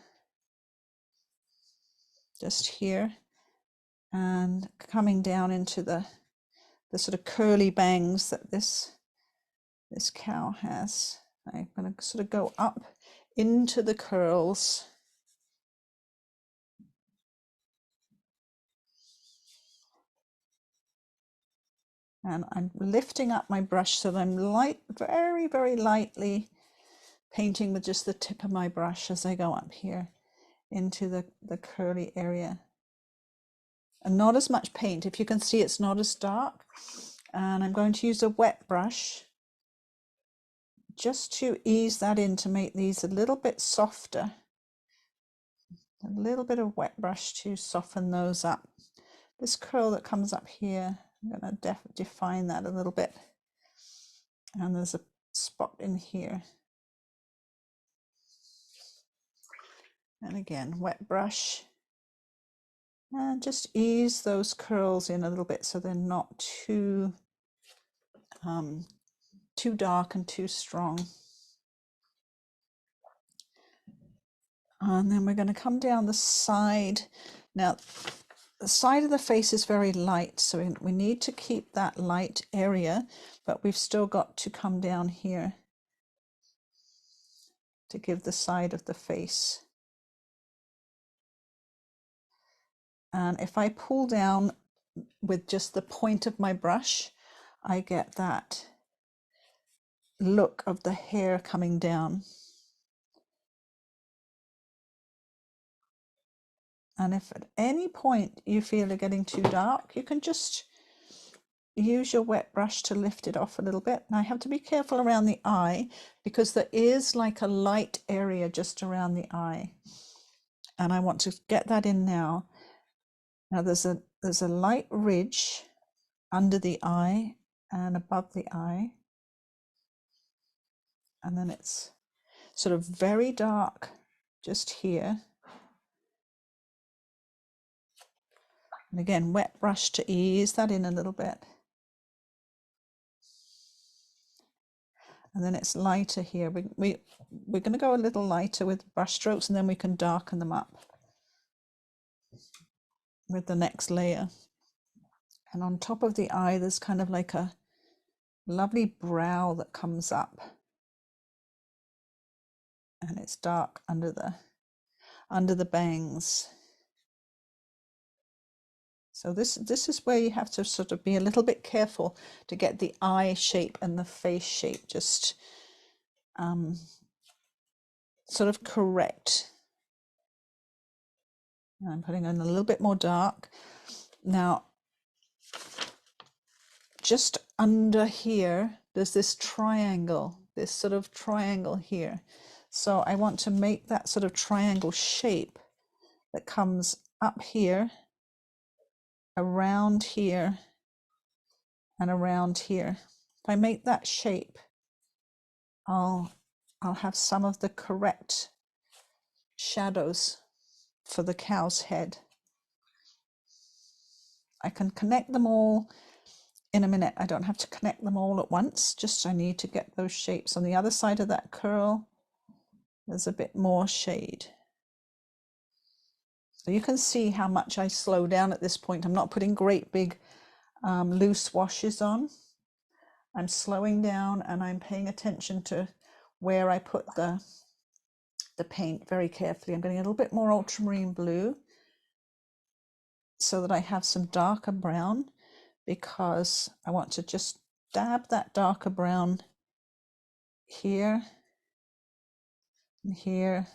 just here, and coming down into the sort of curly bangs that this cow has. I'm going to sort of go up into the curls. And I'm lifting up my brush so that I'm very, very lightly painting with just the tip of my brush as I go up here into the curly area. And not as much paint. If you can see, it's not as dark. And I'm going to use a wet brush just to ease that in to make these a little bit softer. A little bit of wet brush to soften those up. This curl that comes up here, I'm going to define that a little bit. And there's a spot in here. And again, wet brush. And just ease those curls in a little bit so they're not too dark and too strong. And then we're going to come down the side. Now, the side of the face is very light, so we need to keep that light area, but we've still got to come down here to give the side of the face. And if I pull down with just the point of my brush, I get that look of the hair coming down. And if at any point you feel you're getting too dark, you can just use your wet brush to lift it off a little bit. And I have to be careful around the eye because there is like a light area just around the eye. And I want to get that in now. Now there's a light ridge under the eye and above the eye. And then it's sort of very dark just here. And again, wet brush to ease that in a little bit. And then it's lighter here. We're going to go a little lighter with brush strokes, and then we can darken them up with the next layer. And on top of the eye, there's kind of like a lovely brow that comes up. And it's dark under the bangs. So this is where you have to sort of be a little bit careful to get the eye shape and the face shape just sort of correct. I'm putting in a little bit more dark. Now, just under here, there's this triangle, this sort of triangle here. So I want to make that sort of triangle shape that comes up here, around here, and around here. If I make that shape, I'll have some of the correct shadows for the cow's head. I can connect them all in a minute. I don't have to connect them all at once, just I need to get those shapes. On the other side of that curl, there's a bit more shade. So you can see how much I slow down at this point. I'm not putting great big loose washes on. I'm slowing down and I'm paying attention to where I put the paint very carefully. I'm getting a little bit more ultramarine blue so that I have some darker brown, because I want to just dab that darker brown here and here,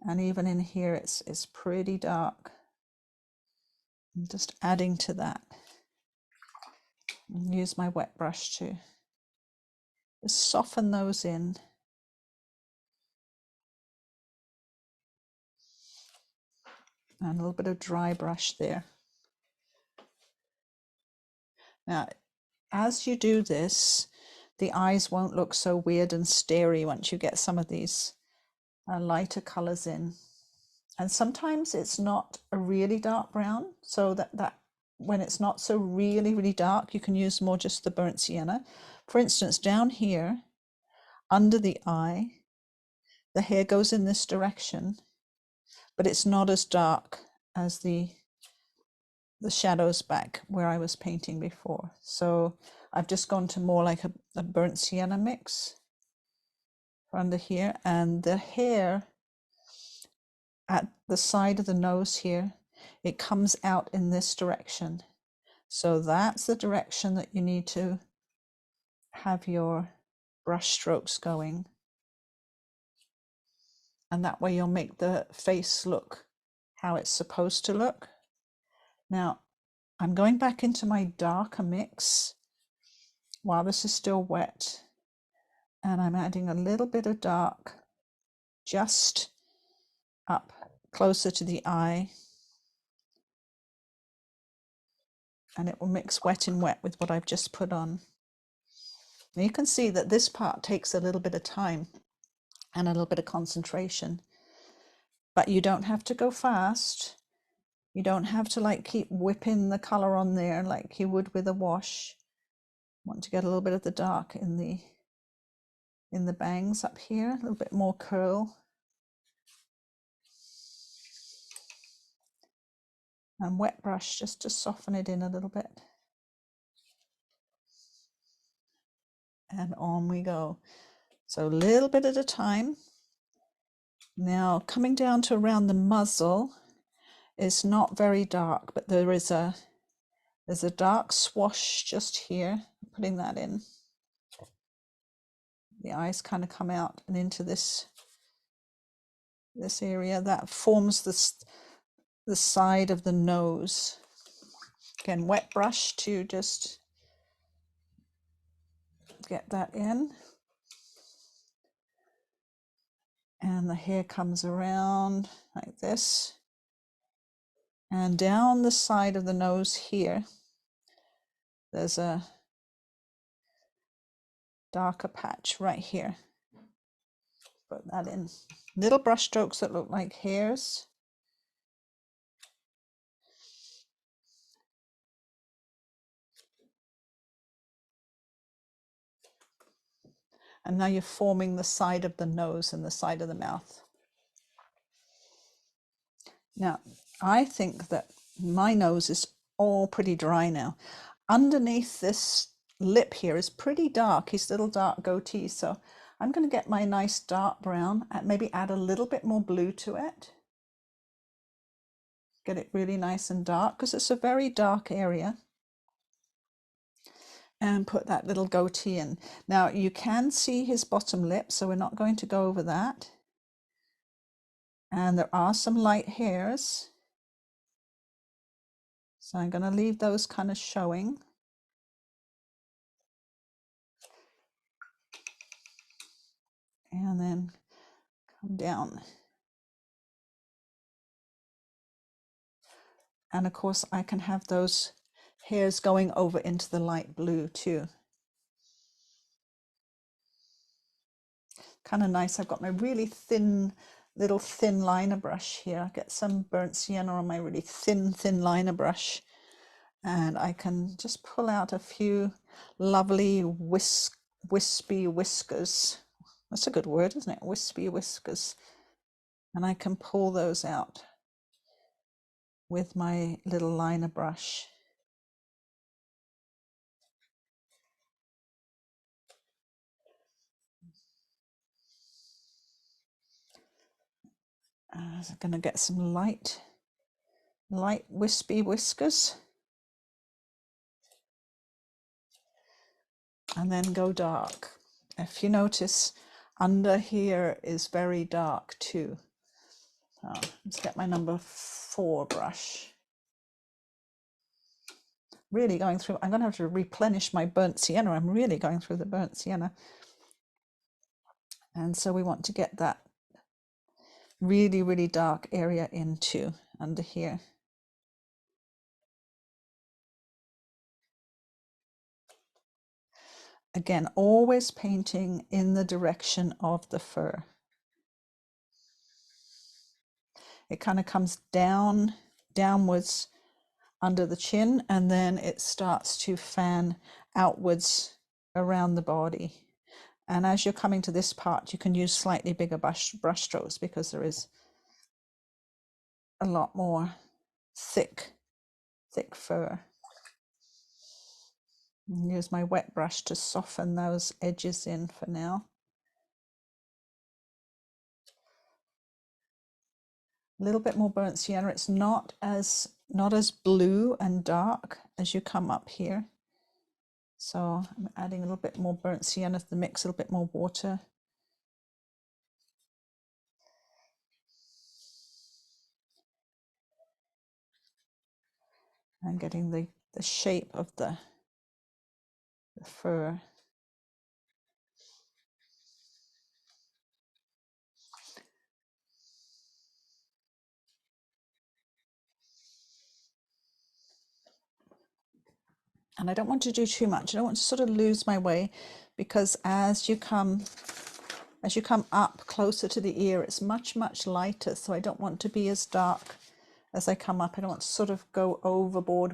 and even in here it's pretty dark. I'm just adding to that. And use my wet brush to just soften those in. And a little bit of dry brush there. Now, as you do this, the eyes won't look so weird and starey once you get some of these lighter colors in. And sometimes it's not a really dark brown, so that when it's not so really dark, you can use more just the burnt sienna. For instance, down here, under the eye, the hair goes in this direction, but it's not as dark as the shadows back where I was painting before. So I've just gone to more like a burnt sienna mix for under here, and the hair at the side of the nose here, it comes out in this direction. So that's the direction that you need to have your brush strokes going. And that way you'll make the face look how it's supposed to look. Now, I'm going back into my darker mix while this is still wet, and I'm adding a little bit of dark just up closer to the eye, and it will mix wet and wet with what I've just put on. Now you can see that this part takes a little bit of time and a little bit of concentration, but you don't have to go fast. You don't have to like keep whipping the color on there like you would with a wash. Want to get a little bit of the dark in the bangs up here, a little bit more curl. And wet brush just to soften it in a little bit. And on we go. So a little bit at a time. Now coming down to around the muzzle is not very dark, but there's a dark swash just here. Putting that in. The eyes kind of come out and into this area that forms the side of the nose. Again, wet brush to just get that in. And the hair comes around like this. And down the side of the nose here, there's a darker patch right here. Put that in. Little brush strokes that look like hairs. And now you're forming the side of the nose and the side of the mouth. Now, I think that my nose is all pretty dry now. Underneath this lip here is pretty dark, his little dark goatee. So I'm going to get my nice dark brown and maybe add a little bit more blue to it. Get it really nice and dark because it's a very dark area. And put that little goatee in. Now you can see his bottom lip, so we're not going to go over that. And there are some light hairs. So I'm going to leave those kind of showing. And then come down. And of course I can have those hairs going over into the light blue too. Kind of nice. I've got my really thin, little thin liner brush here. I get some burnt sienna on my really thin liner brush. And I can just pull out a few lovely wispy whiskers. That's a good word, isn't it? Wispy whiskers. And I can pull those out with my little liner brush. I'm going to get some light wispy whiskers. And then go dark. If you notice, under here is very dark too. Let's get my number 4 brush. Really going through, I'm going to have to replenish my burnt sienna. I'm really going through the burnt sienna. And so we want to get that really dark area into under here. Again, always painting in the direction of the fur. It kind of comes downwards under the chin, and then it starts to fan outwards around the body. And as you're coming to this part, you can use slightly bigger brush strokes because there is a lot more thick fur. Use my wet brush to soften those edges in for now. A little bit more burnt sienna. It's not as blue and dark as you come up here. So I'm adding a little bit more burnt sienna to the mix, a little bit more water. And getting the shape of the fur. And I don't want to do too much. I don't want to sort of lose my way, because as you come up closer to the ear, it's much lighter. So I don't want to be as dark as I come up. I don't want to sort of go overboard.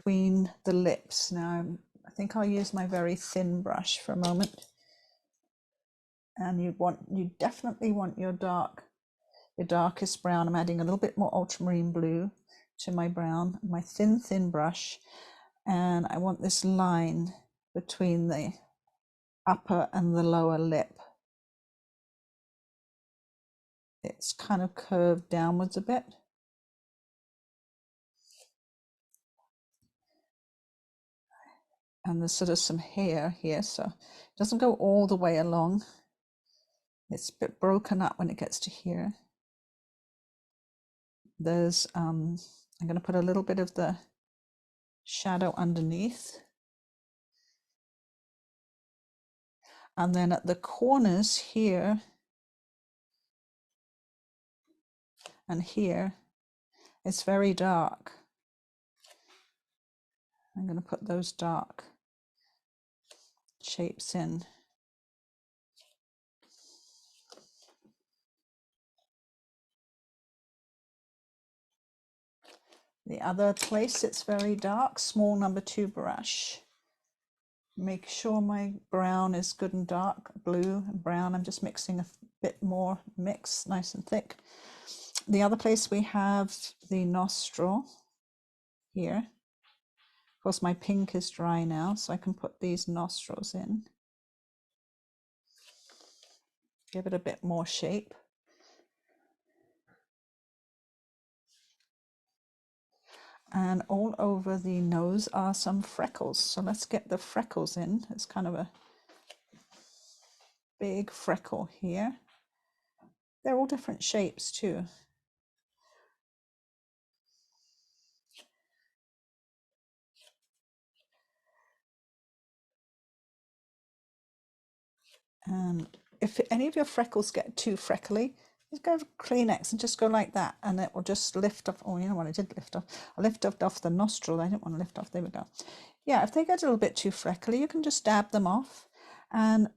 between the lips. Now, I think I'll use my very thin brush for a moment. And you definitely want your darkest brown. I'm adding a little bit more ultramarine blue to my brown, my thin brush. And I want this line between the upper and the lower lip. It's kind of curved downwards a bit. And there's sort of some hair here, so it doesn't go all the way along. It's a bit broken up when it gets to here. There's, I'm going to put a little bit of the shadow underneath. And then at the corners here and here, it's very dark. I'm going to put those dark shapes in. The other place it's very dark, small number 2 brush. Make sure my brown is good and dark, blue and brown. I'm just mixing a bit more mix, nice and thick. The other place we have the nostril here. Of course, my pink is dry now, so I can put these nostrils in. Give it a bit more shape. And all over the nose are some freckles. So let's get the freckles in. It's kind of a big freckle here. They're all different shapes too. And if any of your freckles get too freckly, just go Kleenex and just go like that, and it will just lift off. Oh, you know what I did lift off? I lifted off the nostril. I didn't want to lift off. There we go. Yeah, if they get a little bit too freckly, you can just dab them off. And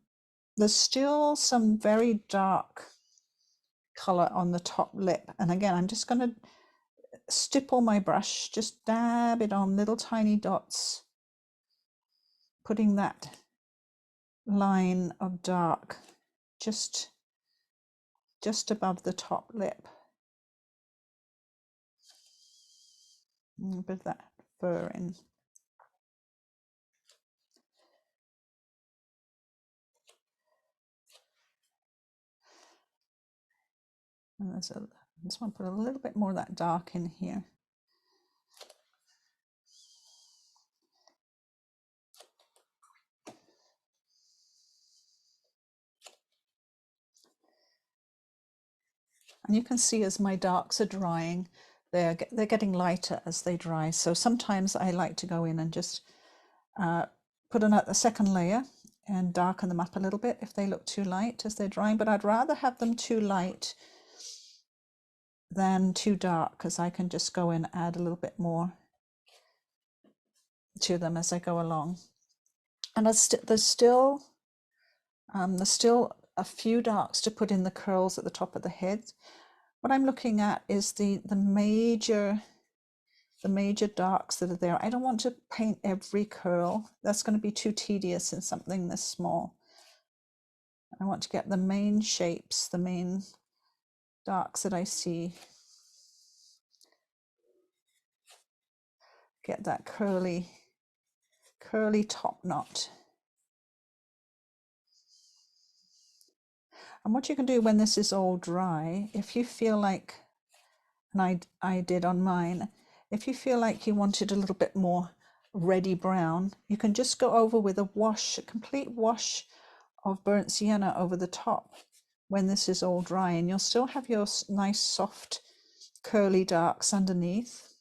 there's still some very dark color on the top lip. And again, I'm just going to stipple my brush, just dab it on little tiny dots, putting that line of dark just above the top lip. A bit of that fur in. And there's I just want to put a little bit more of that dark in here. And you can see as my darks are drying, they're getting lighter as they dry. So sometimes I like to go in and just put on a second layer and darken them up a little bit if they look too light as they're drying. But I'd rather have them too light than too dark, because I can just go in and add a little bit more to them as I go along. And there's still a few darks to put in the curls at the top of the head. What I'm looking at is the major darks that are there. I don't want to paint every curl. That's going to be too tedious in something this small. I want to get the main shapes, the main darks that I see. Get that curly top knot. And what you can do when this is all dry, if you feel like, and I did on mine, if you feel like you wanted a little bit more reddy brown, you can just go over with a complete wash of burnt sienna over the top when this is all dry, and you'll still have your nice soft curly darks underneath,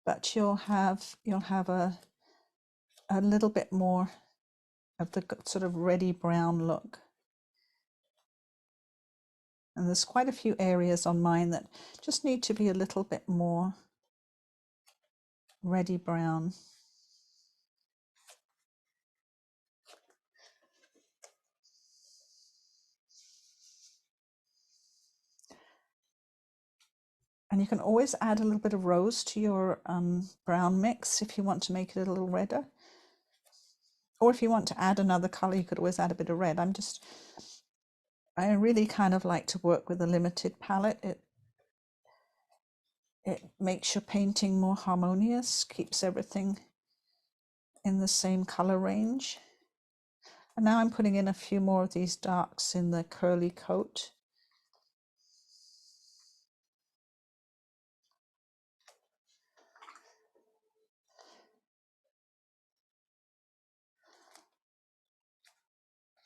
but you'll have a little bit more of the sort of reddy brown look. And there's quite a few areas on mine that just need to be a little bit more reddy brown. And you can always add a little bit of rose to your brown mix if you want to make it a little redder. Or if you want to add another color, you could always add a bit of red. I really kind of like to work with a limited palette. It makes your painting more harmonious, keeps everything in the same color range. And now I'm putting in a few more of these darks in the curly coat.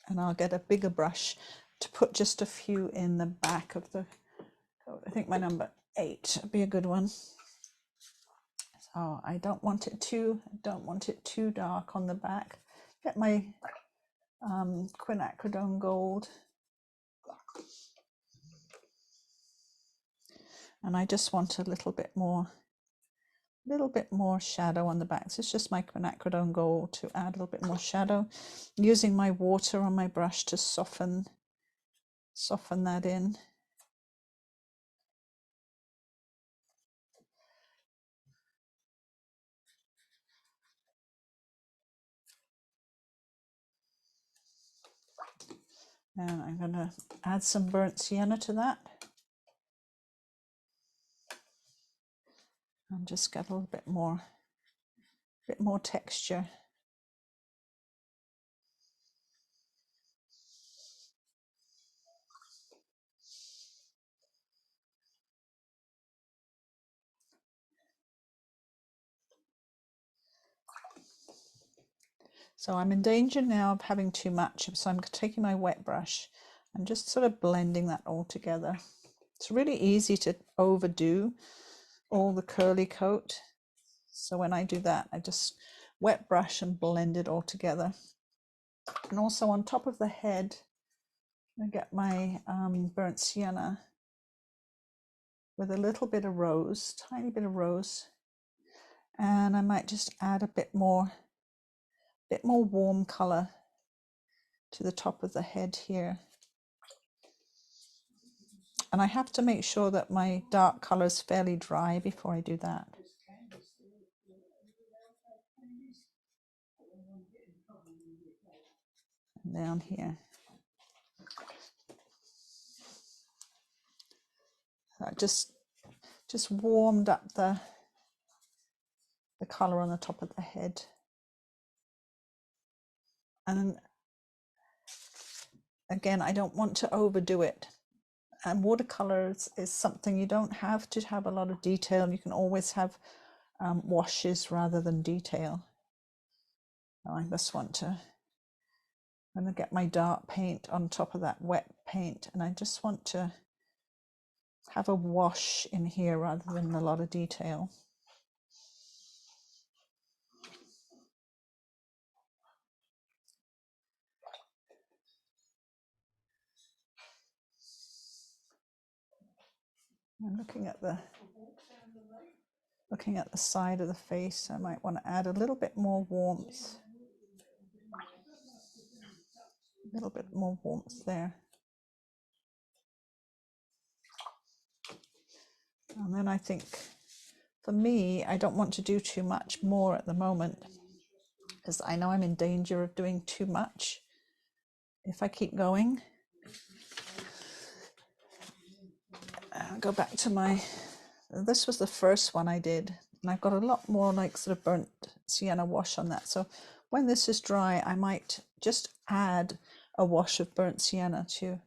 And I'll get a bigger brush to put just a few in the back of the coat. I think my number 8 would be a good one. So I don't want it too dark on the back. Get my Quinacridone Gold. And I just want a little bit more shadow on the back. So it's just my Quinacridone Gold to add a little bit more shadow, using my water on my brush to soften that in. And I'm going to add some burnt sienna to that. And just get a little bit more texture. So I'm in danger now of having too much. So I'm taking my wet brush and just sort of blending that all together. It's really easy to overdo all the curly coat. So when I do that, I just wet brush and blend it all together. And also on top of the head, I get my burnt sienna with a little bit of rose, tiny bit of rose. And I might just add a bit more warm color to the top of the head here. And I have to make sure that my dark color is fairly dry before I do that. And down here. I just warmed up the color on the top of the head. And again, I don't want to overdo it. And watercolors is something you don't have to have a lot of detail. You can always have washes rather than detail. I just want to, I'm going to get my dark paint on top of that wet paint, and I just want to have a wash in here rather than a lot of detail. I'm looking at the side of the face. I might want to add a little bit more warmth. A little bit more warmth there. And then I think, for me, I don't want to do too much more at the moment, because I know I'm in danger of doing too much if I keep going. I'll go back to this was the first one I did, and I've got a lot more like sort of burnt sienna wash on that. So when this is dry, I might just add a wash of burnt sienna to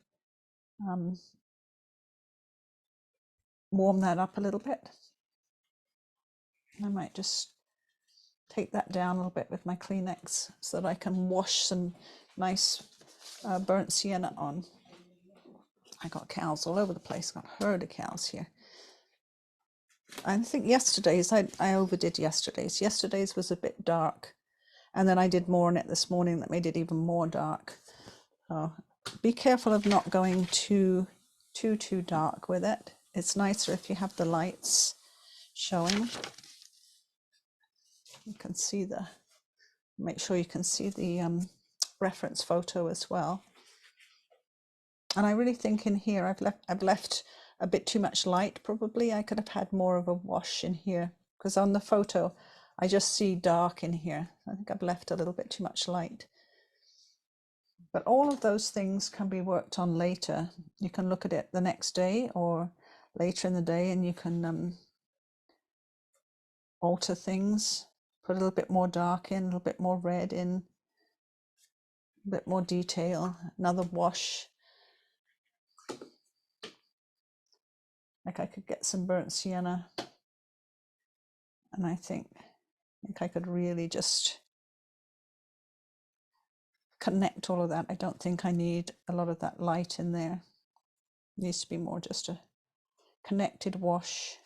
warm that up a little bit. I might just take that down a little bit with my Kleenex so that I can wash some nice burnt sienna on. I got cows all over the place. Got a herd of cows here. I think yesterday's, I overdid yesterday's. Yesterday's was a bit dark, and then I did more on it this morning that made it even more dark. So be careful of not going too dark with it. It's nicer if you have the lights showing. You can see make sure you can see the reference photo as well. And I really think in here I've left a bit too much light probably. I could have had more of a wash in here, because on the photo I just see dark in here. I think I've left a little bit too much light. But all of those things can be worked on later. You can look at it the next day or later in the day, and you can alter things, put a little bit more dark in, a little bit more red in, a bit more detail, another wash. Like I could get some burnt sienna, and I think I could really just connect all of that. I don't think I need a lot of that light in there. It needs to be more just a connected wash.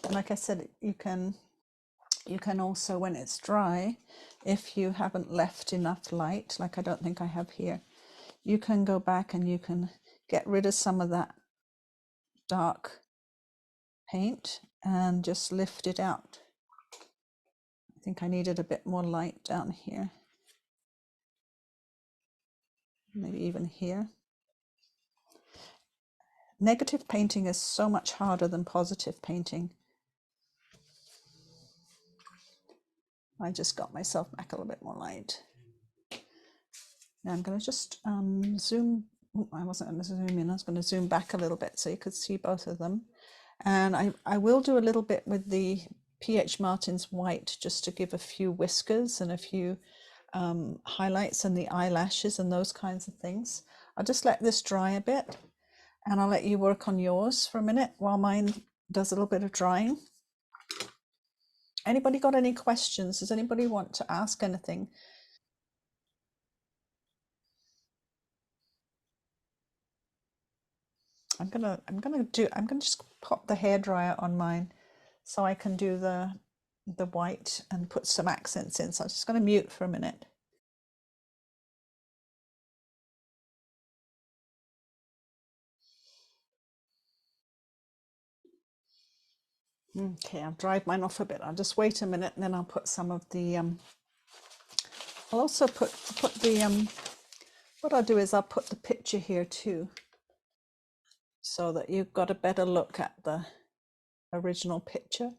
And like I said, you can also, when it's dry, if you haven't left enough light, like I don't think I have here, you can go back and you can get rid of some of that dark paint and just lift it out. I think I needed a bit more light down here, maybe even here. Negative painting is so much harder than positive painting. I just got myself back a little bit more light. Now I'm going to just zoom. I wasn't going to zoom in. I was going to zoom back a little bit so you could see both of them. And I will do a little bit with the PH Martin's white, just to give a few whiskers and a few highlights and the eyelashes and those kinds of things. I'll just let this dry a bit, and I'll let you work on yours for a minute while mine does a little bit of drying. Anybody got any questions? Does anybody want to ask anything? I'm gonna just pop the hairdryer on mine so I can do the white and put some accents in. So I'm just going to mute for a minute. Okay, I've dried mine off a bit. I'll just wait a minute and then I'll put some of the I'll also put the what I'll do is I'll put the picture here too, so that you've got a better look at the original picture.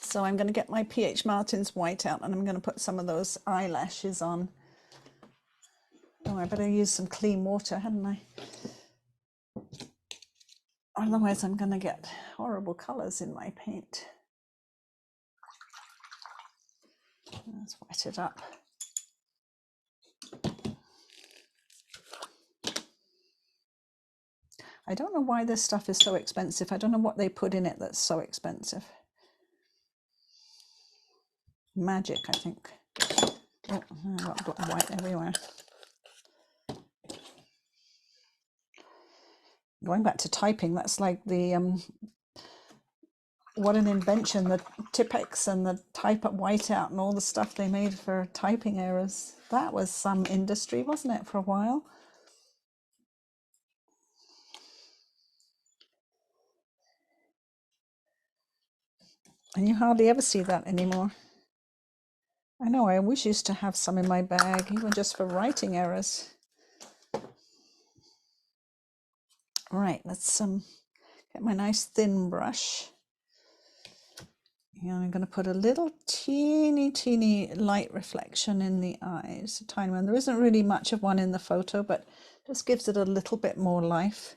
So I'm going to get my PH Martin's white out, and I'm going to put some of those eyelashes on. Oh, I better use some clean water, hadn't I? Otherwise I'm going to get horrible colours in my paint. Let's wet it up. I don't know why this stuff is so expensive. I don't know what they put in it that's so expensive. Magic, I think. Oh, I've got white everywhere. Going back to typing, that's like the what an invention, the Tipex and the type at whiteout and all the stuff they made for typing errors. That was some industry, wasn't it, for a while? And you hardly ever see that anymore. I know, I always used to have some in my bag, even just for writing errors. All right, let's get my nice thin brush. And I'm going to put a little teeny light reflection in the eyes, a tiny one. There isn't really much of one in the photo, but just gives it a little bit more life.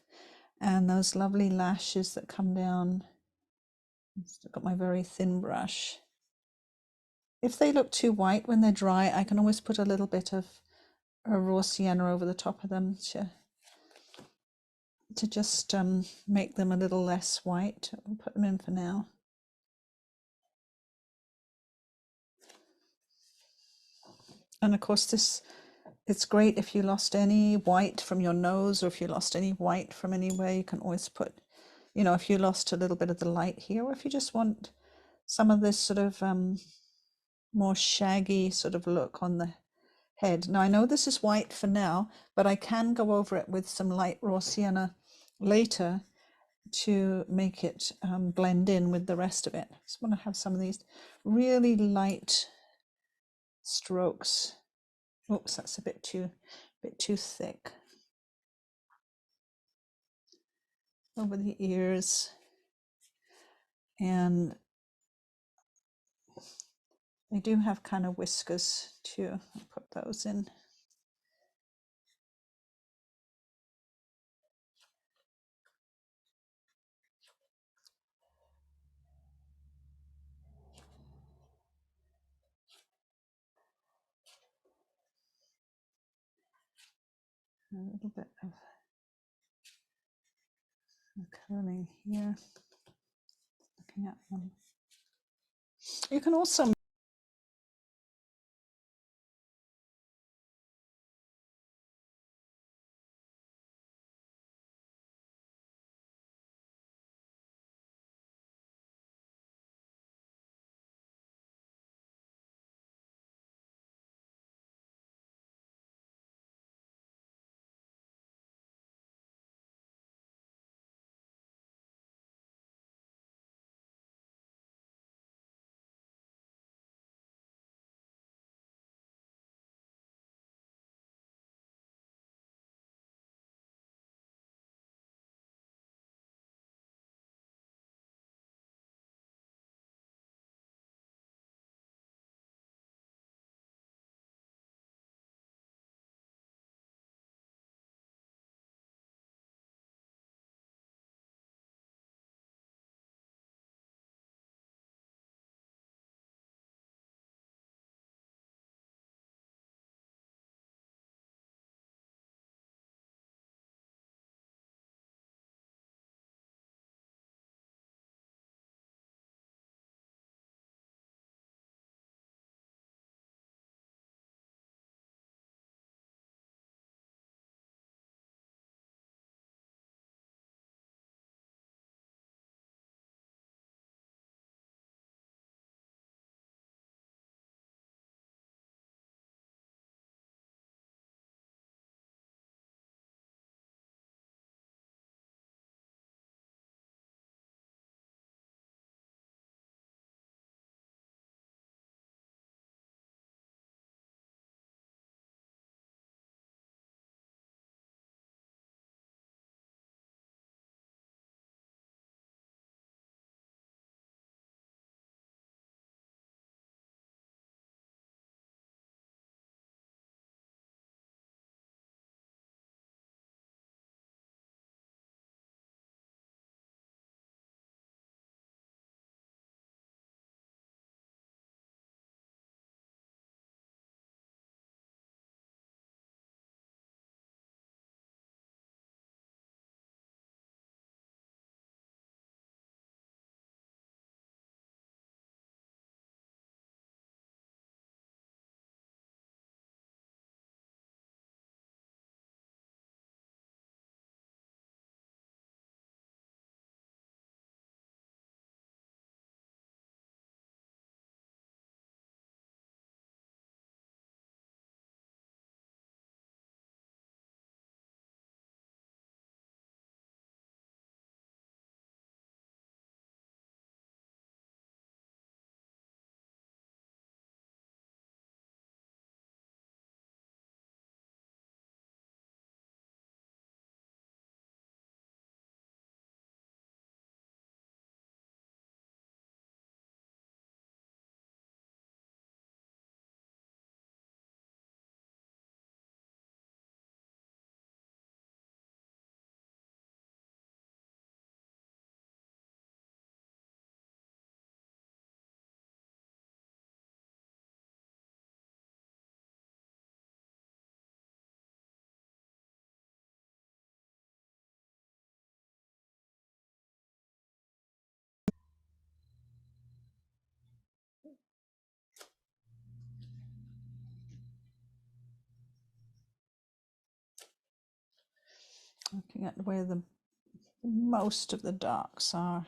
And those lovely lashes that come down. I've got my very thin brush. If they look too white when they're dry, I can always put a little bit of a raw sienna over the top of them to just make them a little less white. I'll put them in for now. And of course it's great if you lost any white from your nose, or if you lost any white from anywhere, you can always put, you know, if you lost a little bit of the light here, or if you just want some of this sort of more shaggy sort of look on the head. Now I know this is white for now, but I can go over it with some light raw sienna later to make it blend in with the rest of it. Just want to have some of these really light strokes. Oops, that's a bit too thick. Over the ears, and I do have kind of whiskers too. I'll put those in. A little bit of curling here, looking at them. You can also looking at where the most of the darks are.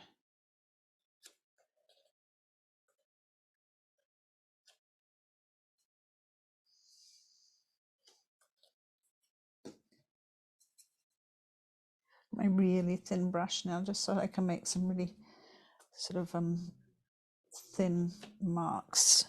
my really thin brush now, just so I can make some really sort of thin marks.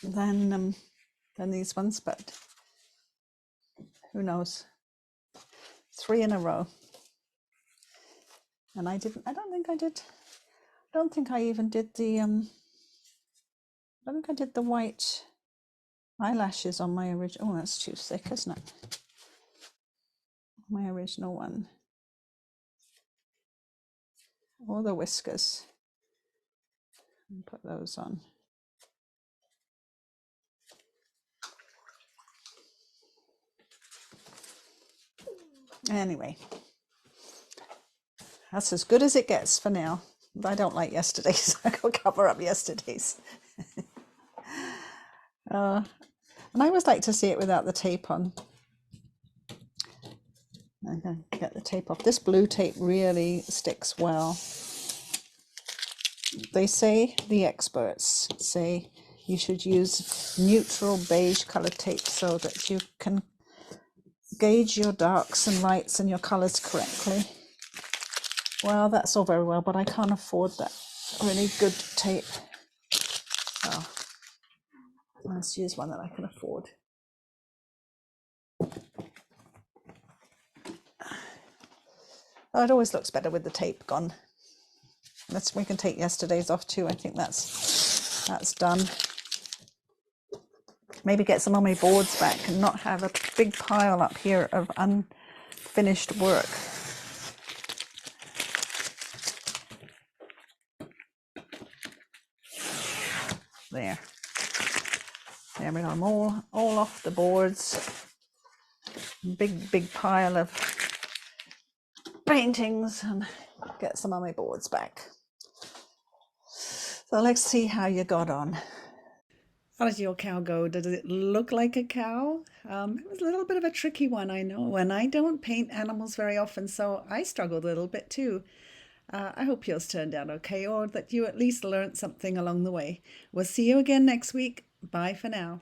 Than these ones, but who knows? 3 in a row. And I don't think I even did the, I don't think I did the white eyelashes on my original. Oh, that's too thick, isn't it? My original one. Or the whiskers. And put those on. Anyway, that's as good as it gets for now. I don't like yesterday's. I will cover up yesterday's. And I always like to see it without the tape on. I'm going to get the tape off. This blue tape really sticks well. They say, the experts say, you should use neutral beige colored tape so that you can gauge your darks and lights and your colors correctly. Well, that's all very well, but I can't afford that really good tape. Oh, let's use one that I can afford. Oh, it always looks better with the tape gone. We can take yesterday's off too. I think that's done. Maybe get some of my boards back and not have a big pile up here of unfinished work. there. There we go, I'm all off the boards. Big pile of paintings, and get some of my boards back. So let's see how you got on. How did your cow go? Does it look like a cow? It was a little bit of a tricky one, I know, and I don't paint animals very often, so I struggled a little bit too. I hope yours turned out okay, or that you at least learned something along the way. We'll see you again next week. Bye for now.